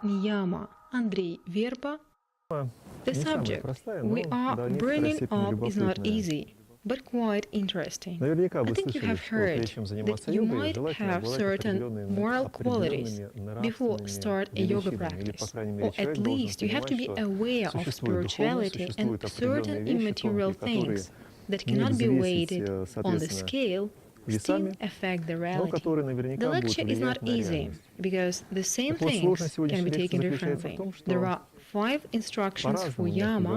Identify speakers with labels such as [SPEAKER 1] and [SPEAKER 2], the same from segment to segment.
[SPEAKER 1] niyama. Andrei Verba. The subject we are bringing up is not easy, but quite interesting. I think you have heard that you might have certain moral qualities before start a yoga practice, or at least you have to be aware of spirituality and certain immaterial things that cannot be weighted on the scale still affect the reality. The lecture is not easy because the same things can be taken differently. There are 5 instructions for yama,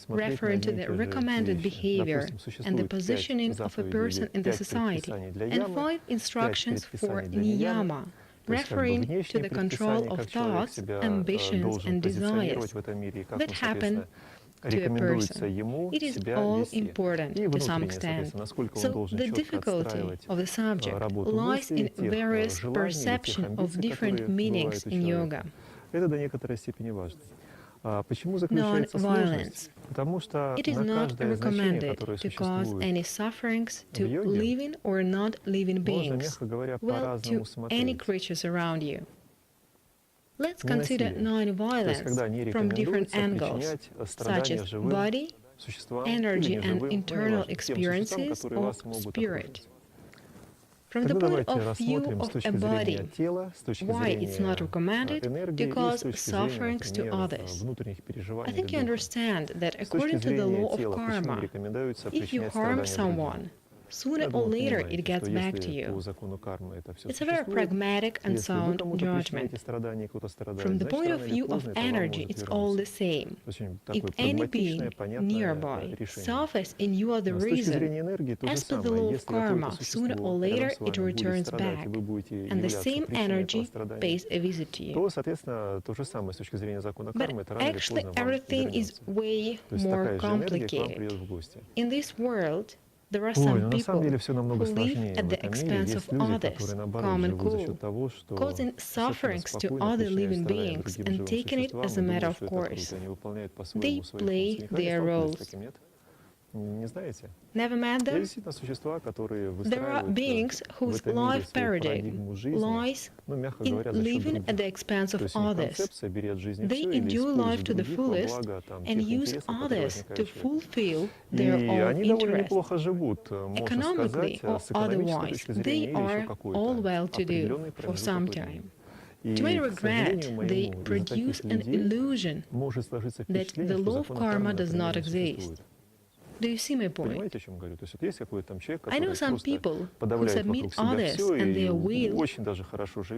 [SPEAKER 1] referring to the recommended behavior and the positioning of a person in the society, and 5 instructions for niyama, referring to the control of thoughts, ambitions, and desires that happen to a person. It is all important to some extent. So the difficulty of the subject lies in various perception of different meanings in yoga. Non-violence. It is not recommended to cause any sufferings to living or not living beings, well, to any creatures around you. Let's consider non-violence from different angles, such as body, energy and internal experiences or spirit. From the point of view of a body, why it's not recommended to cause sufferings to others? I think you understand that according to the law of karma, if you harm someone, sooner or later it gets back to you. It's a very pragmatic and sound judgment. From the point of view of energy, it's all the same. If any being nearby suffers and you are the reason, as per the law of karma, sooner or later it returns back, and the same energy pays a visit to you. But actually everything is way more complicated. In this world, there are some people who live at the expense of others, calm and cool, causing sufferings to other living beings and taking it as a matter of course. They play their roles. Never met them? There are beings whose life paradigm lies in living at the expense of others. They endure life to the fullest and use others to fulfill their own interests. Economically or otherwise, they are all well-to-do for some time. To my regret, they produce an illusion that the law of karma does not exist. Do you see my point? I know some people who submit others and their will.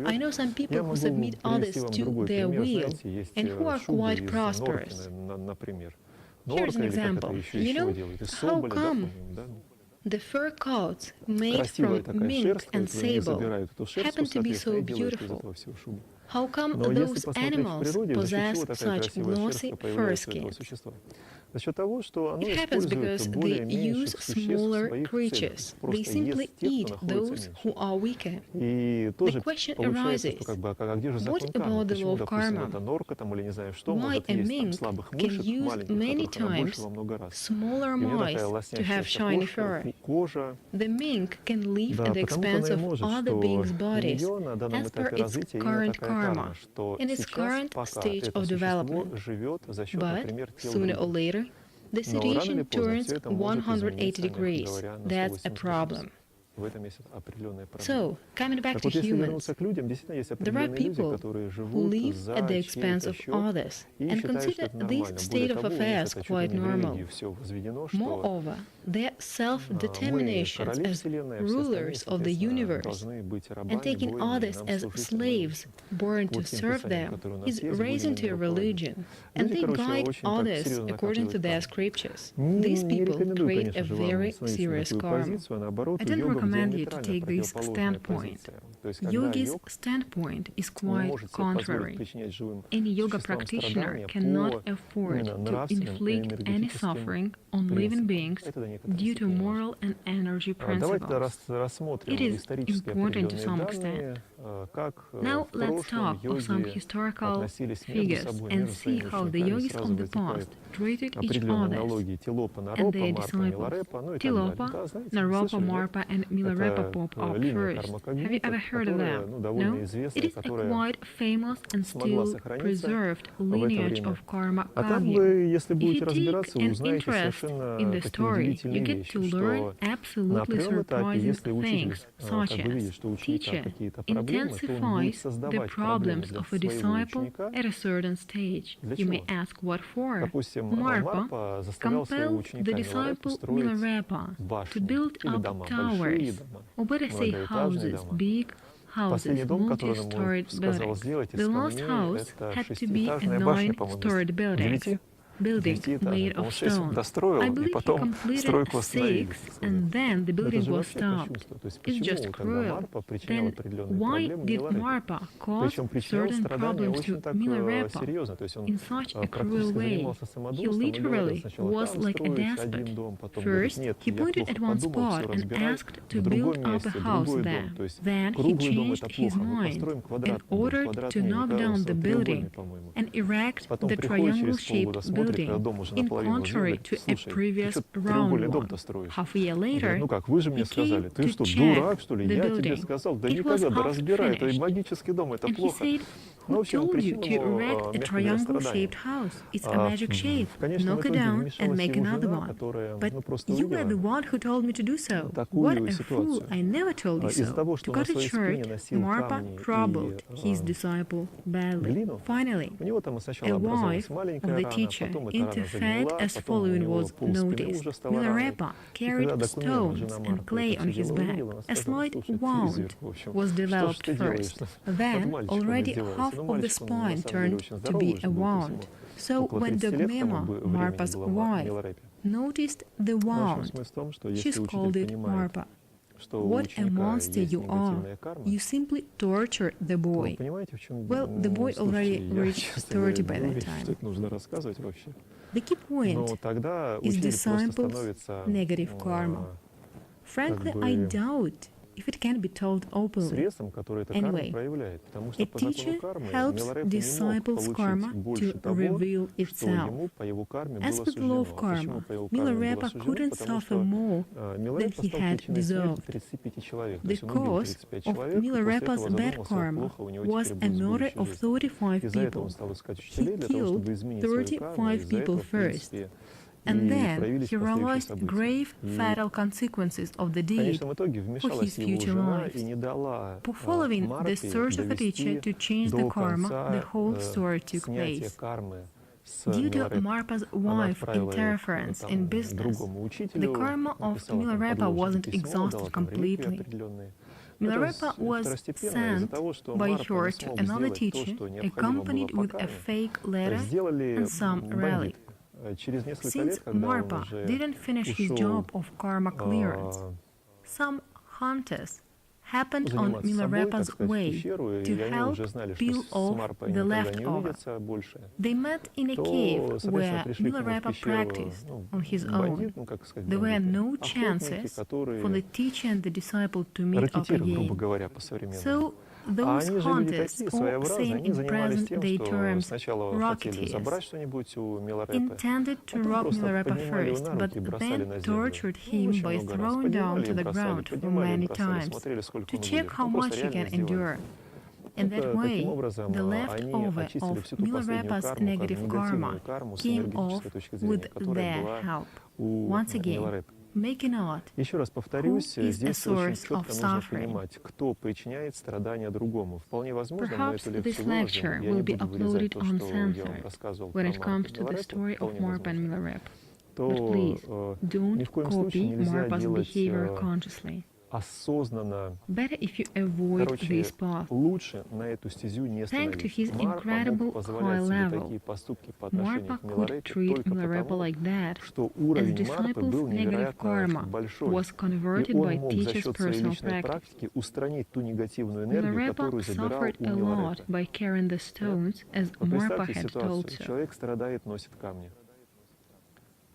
[SPEAKER 1] I know some people who submit others to their will and who are quite prosperous. Here's an example. You know, how come the fur coats made from mink and sable happen to be so beautiful? How come those animals possess such glossy fur skins? It happens because they use smaller creatures. They simply eat those who are weaker. The question arises, what about the law of karma? Why a mink can use many times smaller mice to have shiny fur? The mink can live at the expense of other beings' bodies as per its current karma, in its current stage of development. But sooner or later, the situation turns 180 degrees. That's a problem. So, coming back to humans, there are people who live at the expense of others and consider this state of affairs quite normal. Moreover, their self-determinations as rulers of the universe and taking others as slaves born to serve them is raising to a religion, and they guide others according to their scriptures. These people create a very serious karma. I don't recommend you to take this standpoint. Yogi's standpoint is quite contrary. Any yoga practitioner cannot afford to inflict any suffering on living beings due to moral and energy principles. It is important to some extent. Now let's talk of some historical figures and see how the yogis of the past treated each other and their disciples, Tilopa, Naropa, Marpa and
[SPEAKER 2] Milarepa pop up first. Have you ever heard of that? No? It is a quite famous and still preserved lineage of karma kagyu. If you take an interest in the story, you get to learn absolutely surprising things, such as teacher intensifies the problems of a disciple at a certain stage. You may ask what for. Marpa compelled the disciple Milarepa to build up towers, or better say houses, big houses, multi-storied buildings. The last house had to be a 9-storied building made of stone. I believe he completed 6, and then the building was stopped. It's just cruel. Then why did Marpa cause certain problems to Milarepa in such a cruel way? He literally was like a despot. First, he pointed at one spot and asked to build up a house there. Then he changed his mind and ordered to knock down the building and erect the triangle-shaped building in contrary to a previous round one. Half a year later, he came to check the building. It was half finished. And he said, "Who told you to erect a triangle-shaped house? It's a magic shape. Knock it down and make another one." "But you were the one who told me to do so." "What a fool, I never told you so." To cut it short, Marpa troubled his disciple badly. Finally, a wife of the teacher interfered as following was noticed. Milarepa carried stones and clay on his back. A slight wound was developed first. Then, already half of the spine turned to be a wound. So when Dogmema, Marpa's wife, noticed the wound, she scolded Marpa. "What a monster you are! You simply torture the boy." Well, the boy already reached 30 by that time. The key point is disciples' negative karma. Frankly, I doubt if it can be told openly. Anyway, a teacher helps disciples' karma to reveal itself. As per the law of karma, Milarepa couldn't suffer more than he had deserved. The cause of Milarepa's bad karma was a murder of 35 people. He killed 35 people first. And then he realized grave fatal consequences of the deed for his future lives. Following the search of a teacher to change the karma, the whole story took place. Due to Marpa's wife's interference in business, the karma of Milarepa wasn't exhausted completely. Milarepa was sent by her to another teacher, accompanied with a fake letter and some relic. Since Marpa didn't finish his job of karma clearance, some hunters happened on Milarepa's way to help peel off the leftover. They met in a cave where Milarepa practiced on his own. There were no chances for the teacher and the disciple to meet up again. So those hunters, or saying in present day terms, rocketeers, intended to rob Milarepa first, but then tortured him by throwing down to the ground many times to check how much he can endure. In that way, the leftover of Milarepa's negative karma came off with their help. Once again, making art, who is a source of suffering. Perhaps this lecture will be uploaded uncensored when it comes to the story of Marpa and Milarepa. But please, don't copy Marpa's behavior consciously. Better if you avoid this path. Thanks to his incredible high level, Marpa could treat Milarepa like that, as disciples' negative karma was converted by teacher's personal practice. Milarepa suffered a lot by carrying the stones, as Marpa had told so.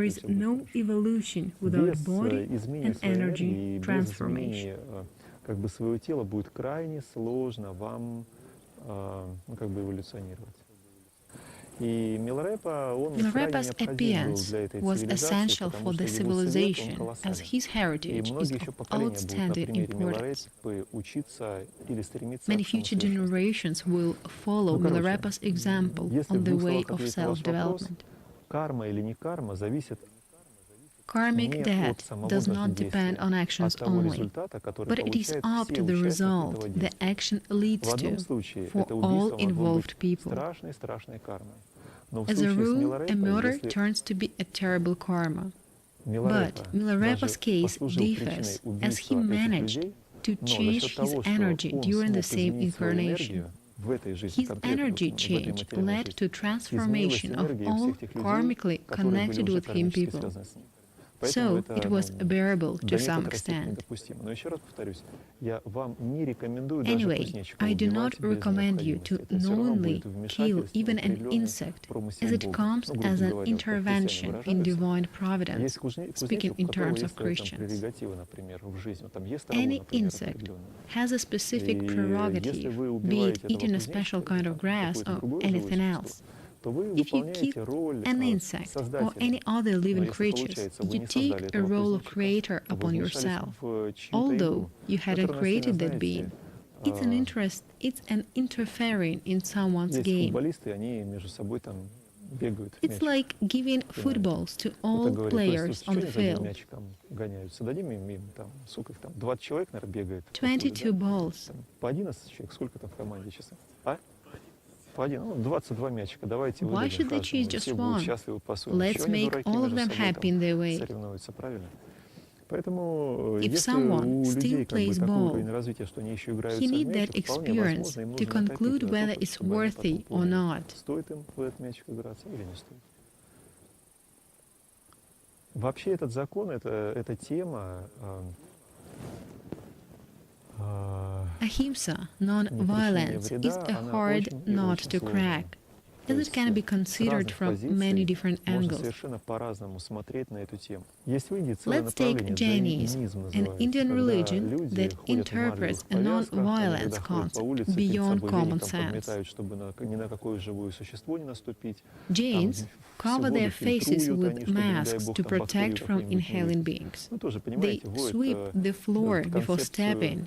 [SPEAKER 2] there is no evolution without body and energy transformation.
[SPEAKER 1] Как бы своего тела будет крайне сложно вам как бы эволюционировать.
[SPEAKER 2] Milarepa's appearance was essential for the civilization, as his heritage is of outstanding importance. Many future generations will follow Milarepa's example on the way of self-development. Karmic debt does not depend on actions only, but it is up to the result the action leads to for all involved people. As a rule, a murder turns to be a terrible karma. But Milarepa's case differs, as he managed to change his energy during the same incarnation. His energy change led to transformation of all karmically connected with him people. So it was bearable to some extent. Anyway, I do not recommend you to knowingly kill even an insect, as it comes as an intervention in divine providence, speaking in terms of Christians. Any insect has a specific prerogative, be it eating a special kind of grass or anything else. If you keep an insect or any other living creatures, you take a role of creator upon yourself. Although you hadn't created that being, it's an interfering in someone's game. It's like giving footballs to all players on the field. 22 balls. Why should they choose just one? Let's make all of them happy in their way. If someone still plays ball, he needs that experience to conclude whether it's worthy or not.
[SPEAKER 1] Вообще этот закон, эта тема
[SPEAKER 2] Ahimsa, non-violence, is a hard nut to crack, as it can be considered from many different angles. Let's take Jainism, an Indian religion that interprets a non-violence concept beyond common sense. Jains cover their faces with masks to protect from inhaling beings. They sweep the floor before stepping,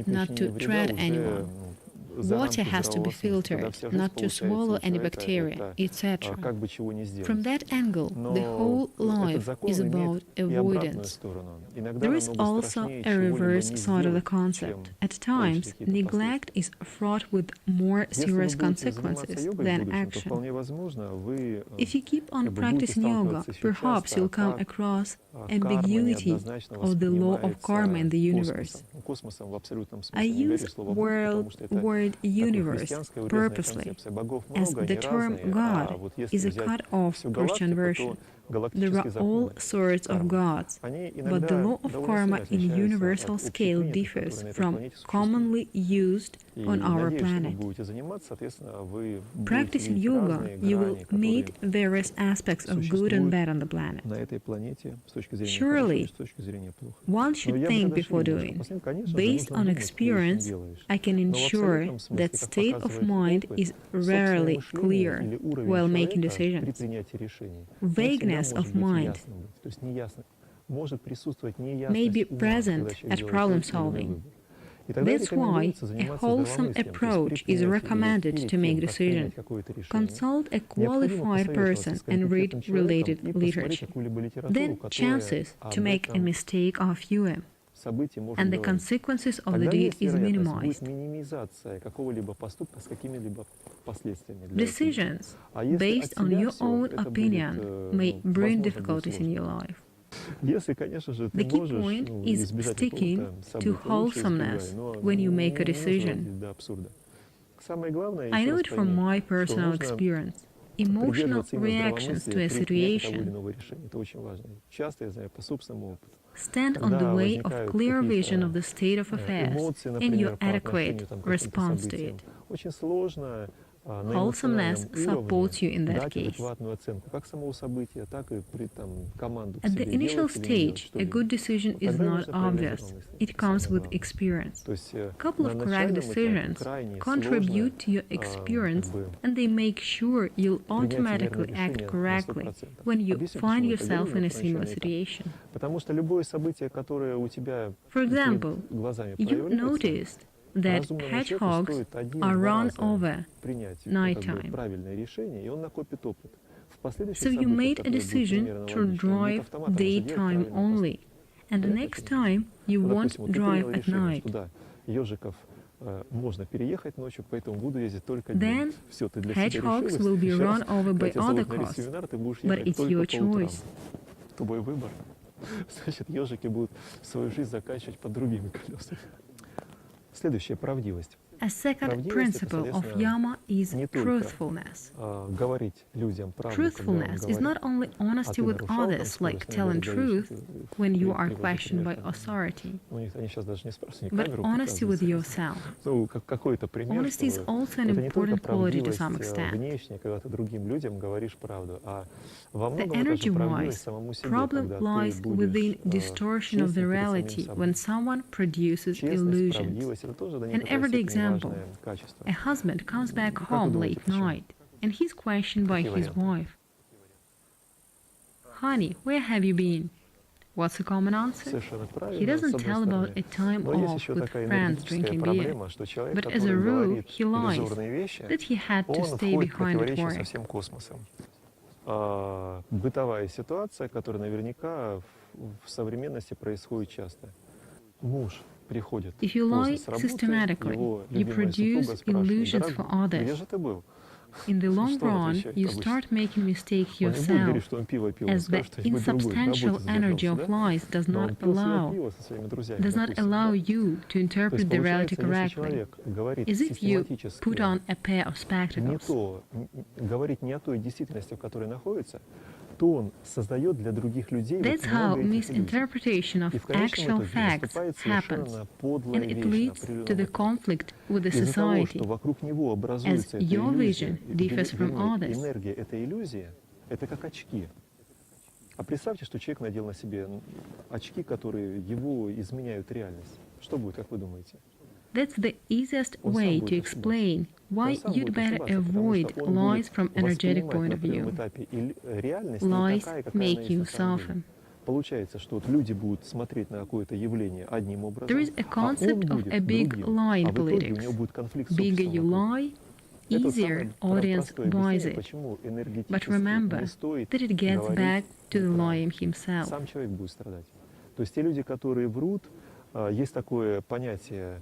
[SPEAKER 2] not to tread anyone. Water has to be filtered, not to swallow any bacteria, etc. From that angle, the whole life is about avoidance. There is also a reverse side of the concept. At times, neglect is fraught with more serious consequences than action. If you keep on practicing yoga, perhaps you'll come across ambiguity of the law of karma in the universe. I use word universe purposely, as the term God is a cut-off Christian version. There are all sorts of gods, but the law of karma in universal scale differs from commonly used on our planet. Practicing yoga, you will meet various aspects of good and bad on the planet. Surely, one should think before doing. Based on experience, I can ensure that state of mind is rarely clear while making decisions. Vagueness of mind may be present at problem solving. That's why a wholesome approach is recommended to make decisions. Consult a qualified person and read related literature. Then chances to make a mistake are fewer, and the consequences of the deed is minimized. Decisions based on your own opinion may bring difficulties in your life. The key point is sticking to wholesomeness when you make a decision. I know it from my personal experience. Emotional reactions to a situation stand on the way of clear vision of the state of affairs and your adequate response to it. Wholesomeness supports you in that case. At the initial stage, a good decision is not obvious. It comes with experience. A couple of correct decisions contribute to your experience, and they make sure you'll automatically act correctly when you find yourself in a similar situation. For example, you noticed that hedgehogs are run over nighttime. So you made a decision to drive daytime only, and the next time you won't drive at night. Then hedgehogs will be run over by other cars, but it's your choice.
[SPEAKER 1] Значит, ежики будут свою жизнь заканчивать под другими колесами. Следующее — правдивость.
[SPEAKER 2] A second principle of yama is truthfulness. Truthfulness is not only honesty with others, like telling truth when you are questioned by authority, but honesty with yourself. Honesty is also an important quality to some extent. The energy-wise problem lies within distortion of the reality when someone produces illusions. An everyday example: a husband comes back home late night and he's questioned by his wife. Honey, where have you been? What's the common answer? He doesn't tell about a time off with friends drinking beer, but as a rule, he lies that he had to stay behind at work.
[SPEAKER 1] Бытовая ситуация, которая наверняка в современности происходит часто. Муж приходит после с работы, его любимая супруга спрашивает: дорогой, где же ты был?
[SPEAKER 2] In the long run, you start making mistakes yourself, as the insubstantial energy of lies does not allow you to interpret the reality correctly, as if you put on a pair of spectacles. That's how misinterpretation of actual facts happens, and it leads to the conflict with the society, as your vision differs from others.
[SPEAKER 1] А представьте, что человек надел на себе очки, которые его изменяют реальность. Что будет, как вы думаете?
[SPEAKER 2] That's the easiest way to explain why you'd better avoid lies from an energetic point of view. Lies make you soften.
[SPEAKER 1] Получается, что вот люди будут смотреть на какое-то явление одним образом,
[SPEAKER 2] There is a concept of a big lie in politics. Bigger you lie, easier audience buys it. But remember that it gets back to the liar himself.
[SPEAKER 1] Сам человек будет страдать. То есть те люди, которые врут, есть такое понятие,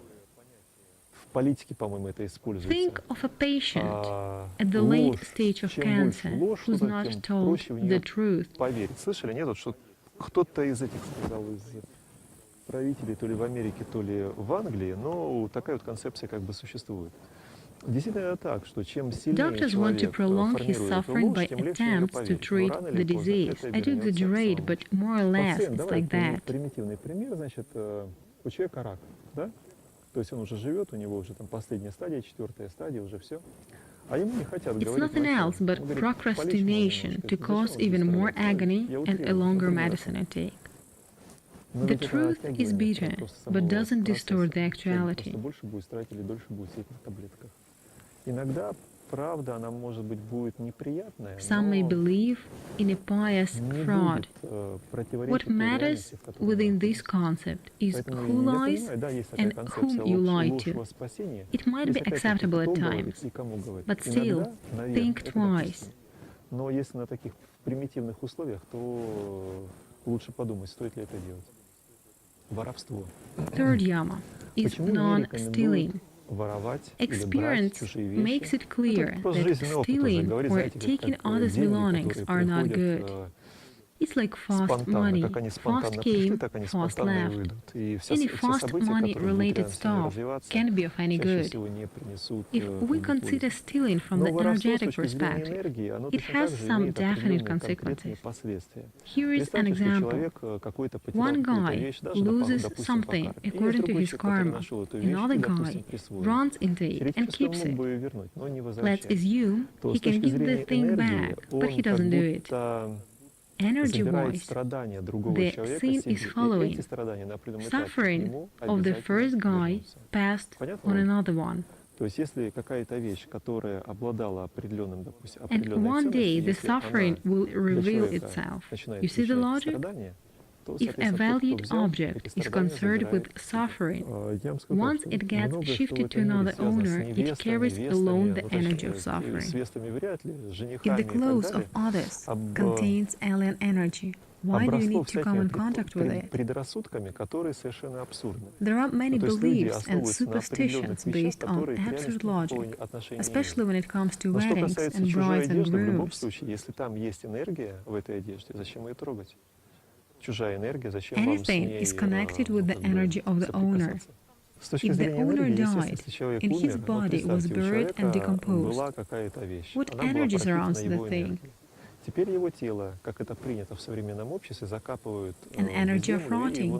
[SPEAKER 1] в политике, по-моему, это используется.
[SPEAKER 2] Think of a patient at the late stage of cancer who's not told the truth.
[SPEAKER 1] Поверить. Слышали, нет, что кто-то из этих сказал, из правителей, то ли в Америке, то ли в Англии, но такая вот концепция как бы существует. Действительно так, что чем сильнее человек формирует ложь, тем легче ее поверить. Рано или поздно это
[SPEAKER 2] exaggerate, but more or less it's like that.
[SPEAKER 1] Примитивный пример, значит, у человека рак, да? То есть он уже живет, у него уже там последняя стадия, 4-я стадия, уже все. А ему не хотят говорить.
[SPEAKER 2] It's nothing else but procrastination to cause even more agony and a longer medicine intake. The truth is bitter, but doesn't distort the actuality.
[SPEAKER 1] Больше будет страдать или дольше будет сидеть на таблетках. Иногда правда, она, может быть, будет неприятная,
[SPEAKER 2] Some may believe in a pious fraud. What matters within this concept is who lies and whom you lie to. It might be acceptable at times, but still, think twice.
[SPEAKER 1] Но если на таких примитивных условиях, то лучше подумать, стоит ли это делать. Воровство.
[SPEAKER 2] Third yama is non-stealing. Experience makes it clear that stealing or taking others' belongings are not good. It's like fast money. Fast came, fast left. Any fast money-related stuff can't be of any good. If we consider stealing from the energetic perspective, it has some definite consequences. Here is an example. One guy loses something according to his karma. Another guy runs into it and keeps it. Let's assume he can give the thing back, but he doesn't do it. Energy-wise, the scene is following. Suffering of the first guy passed on another one. And one day the suffering will reveal itself. You see the logic? If a valued object is concerned with suffering, once it gets shifted to another owner, it carries alone the energy of suffering. If the clothes of others contains alien energy, why do you need to come in contact with it? There are many beliefs and superstitions based on absurd logic, especially when it comes to weddings and brides and grooms. Anything is connected with the energy of the owner. If the owner died and his body was buried and decomposed, what energy surrounds the thing? An energy of rotting.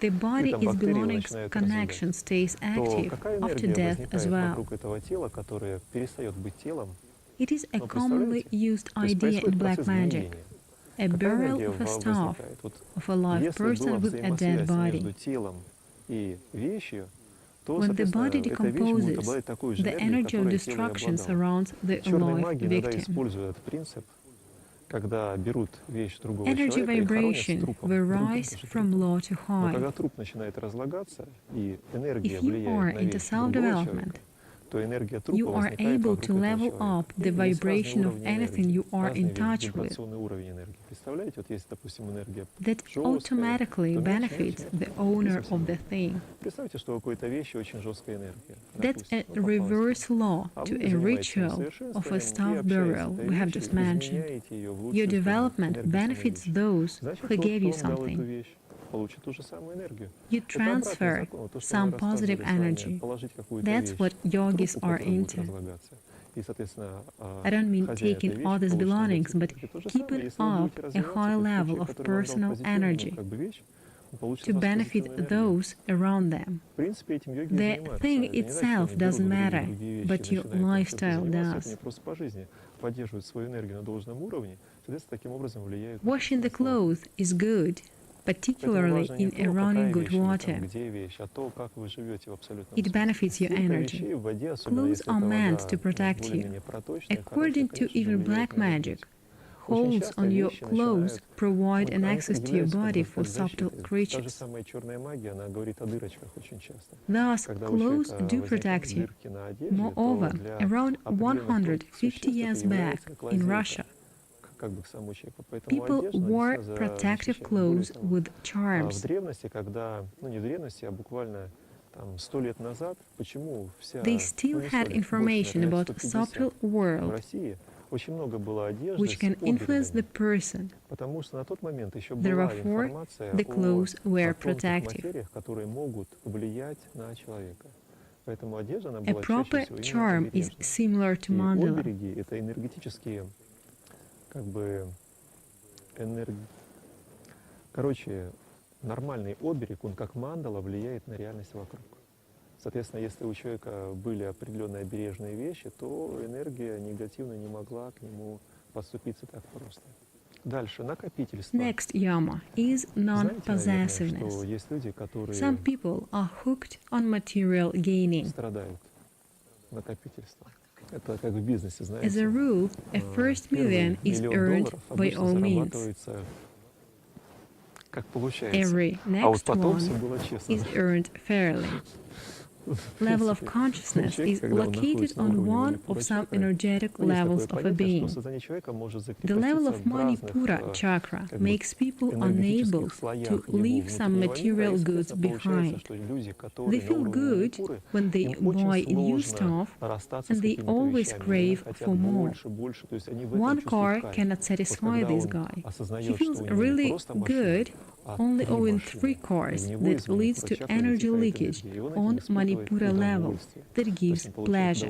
[SPEAKER 2] The body is belonging's connection stays active after death as well. It is a commonly used idea in black magic. A burial of a staff of a live person with a dead body. When the body decomposes, the energy of destruction surrounds the alive victim. Energy vibration varies from low to high. If you are into self-development, you are able to level up the vibration of anything you are in touch with. That automatically benefits the owner of the thing. That's a reverse law to a ritual of a staff burial we have just mentioned. Your development benefits those who gave you something. You transfer some positive energy. That's what yogis are into. I don't mean taking others' belongings, but keeping up a high level of personal energy to benefit those around them. The thing itself doesn't matter, but your lifestyle does. Washing the clothes is good, particularly in a running good water. It benefits your energy. Clothes are meant to protect you. According to even black magic, holes on your clothes provide an access to your body for subtle creatures. Thus, clothes do protect you. Moreover, around 150 years back in Russia, people wore protective clothes with charms. They still had information about subtle world, which can influence the person. Therefore, the clothes were protective. A proper charm is similar to mandala.
[SPEAKER 1] Нормальный оберег, он как мандала влияет на реальность вокруг. Соответственно, если у человека были определенные обережные вещи, то энергия негативно не могла к нему подступиться так просто. Дальше, накопительство.
[SPEAKER 2] Next yama is non-possessiveness. Some people are hooked on material gaining.
[SPEAKER 1] Страдают накопительство. Это как в бизнесе, знаете.
[SPEAKER 2] As a rule, a first million is earned by all means.
[SPEAKER 1] Как получается.
[SPEAKER 2] Every next one is earned fairly. level of consciousness is located on one of some energetic levels of a being. The level of Manipura chakra makes people unable to leave some material goods behind. They feel good when they buy new stuff, and they always crave for more. One car cannot satisfy this guy. He feels really good only owing 3 cars that leads to energy leakage on Manipura level that gives pleasure.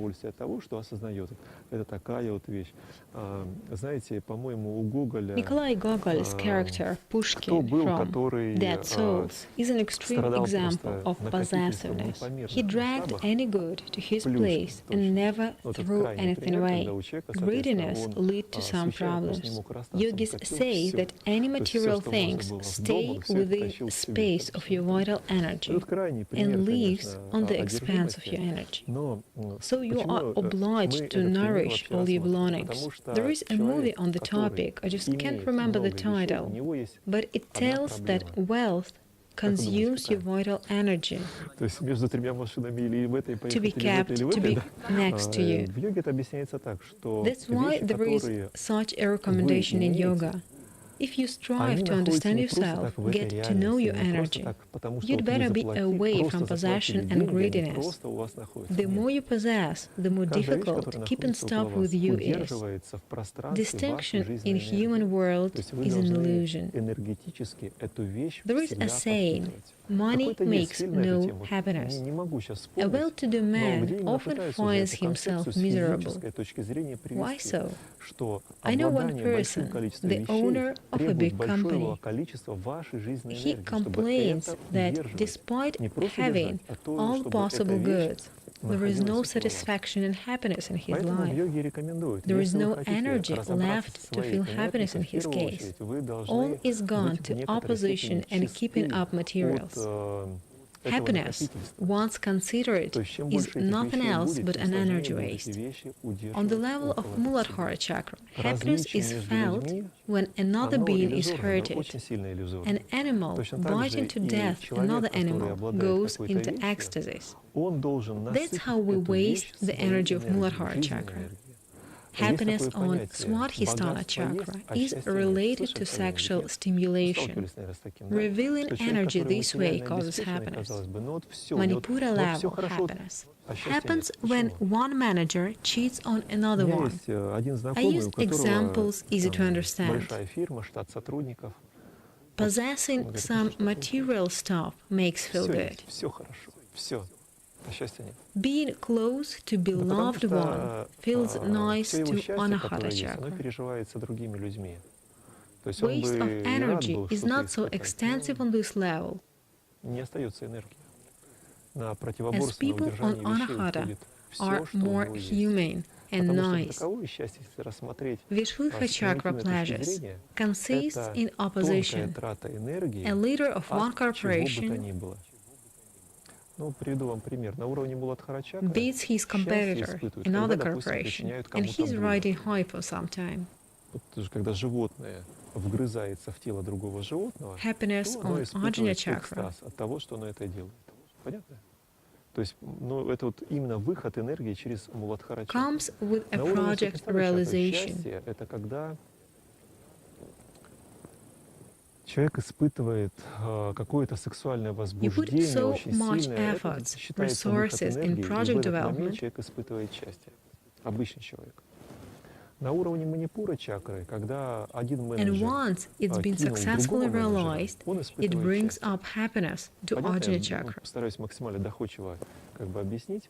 [SPEAKER 1] Nikolai Gogol's character Pushkin from Dead Souls is an extreme example of possessiveness. He dragged any good to his place and never threw anything away. Greediness leads to some problems. Yogis say that any material things stay within the space of your vital energy and lives on the expanse of your energy. So you are obliged to nourish all your belongings. There is a movie on the topic, I just can't remember the title, but it tells that wealth consumes your vital energy to be kept, to be next to you. That's why there is such a recommendation in yoga. If you strive to understand yourself, get to know your energy, you'd better be away from possession and greediness. The more you possess, the more difficult keeping stop with you is. Distinction in human world is an illusion. There is a saying, money makes no happiness. A well-to-do man often finds himself miserable. Why so? I know one person, the owner of a big company. He complains that despite having all possible goods, there is no satisfaction and happiness in his life. There is no energy left to feel happiness in his case. All is gone to opposition and keeping up materials. Happiness, once considered, is nothing else but an energy waste. On the level of Muladhara chakra, happiness is felt when another being is hurted. An animal biting to death another animal goes into ecstasis. That's how we waste the energy of Muladhara chakra. Happiness on Swadhisthana chakra is related to sexual stimulation. Revealing energy this way causes happiness. Manipura level happiness happens when one manager cheats on another one. I use examples easy to understand. Possessing some material stuff makes feel good. Being close to beloved one feels nice to Anahata chakra. Waste of energy is not so extensive on this level, as people on Anahata are more humane and nice. Vishvudha chakra pleasures consists in opposition. A leader of one corporation beats his competitor, another corporation, and he's riding high for some time. Happiness on Ajna chakra comes with a project realization.
[SPEAKER 3] Человек испытывает какое-то сексуальное возбуждение очень сильное. Это считается выход энергии, и в этот момент человек испытывает счастье. Обычный человек. На уровне манипура чакры, когда один менеджер
[SPEAKER 2] And once it's been successfully realized, it brings up happiness to Ajna chakra.
[SPEAKER 3] Постараюсь максимально доходчиво объяснить,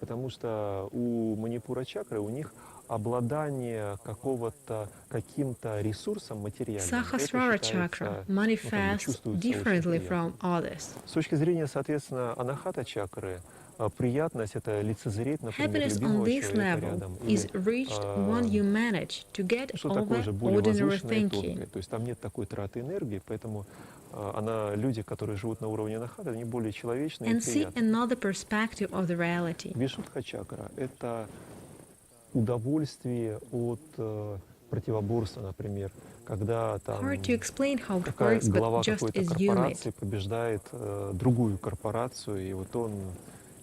[SPEAKER 3] потому что у манипура чакры у них обладание каким-то ресурсом материальным.
[SPEAKER 2] Sahasrara chakra manifests differently from others.
[SPEAKER 3] С точки зрения, соответственно, анахата чакры, приятность — это лицезреть, например, любимого человека рядом.
[SPEAKER 2] Is reached when you manage to get over ordinary thinking.
[SPEAKER 3] То есть там нет такой траты энергии, поэтому люди, которые живут на уровне анахата, они более человечные и приятные.
[SPEAKER 2] And see another perspective of the reality.
[SPEAKER 3] Вишудха чакра — это удовольствие от противоборства, например, когда там глава какой-то корпорации побеждает другую корпорацию, и вот он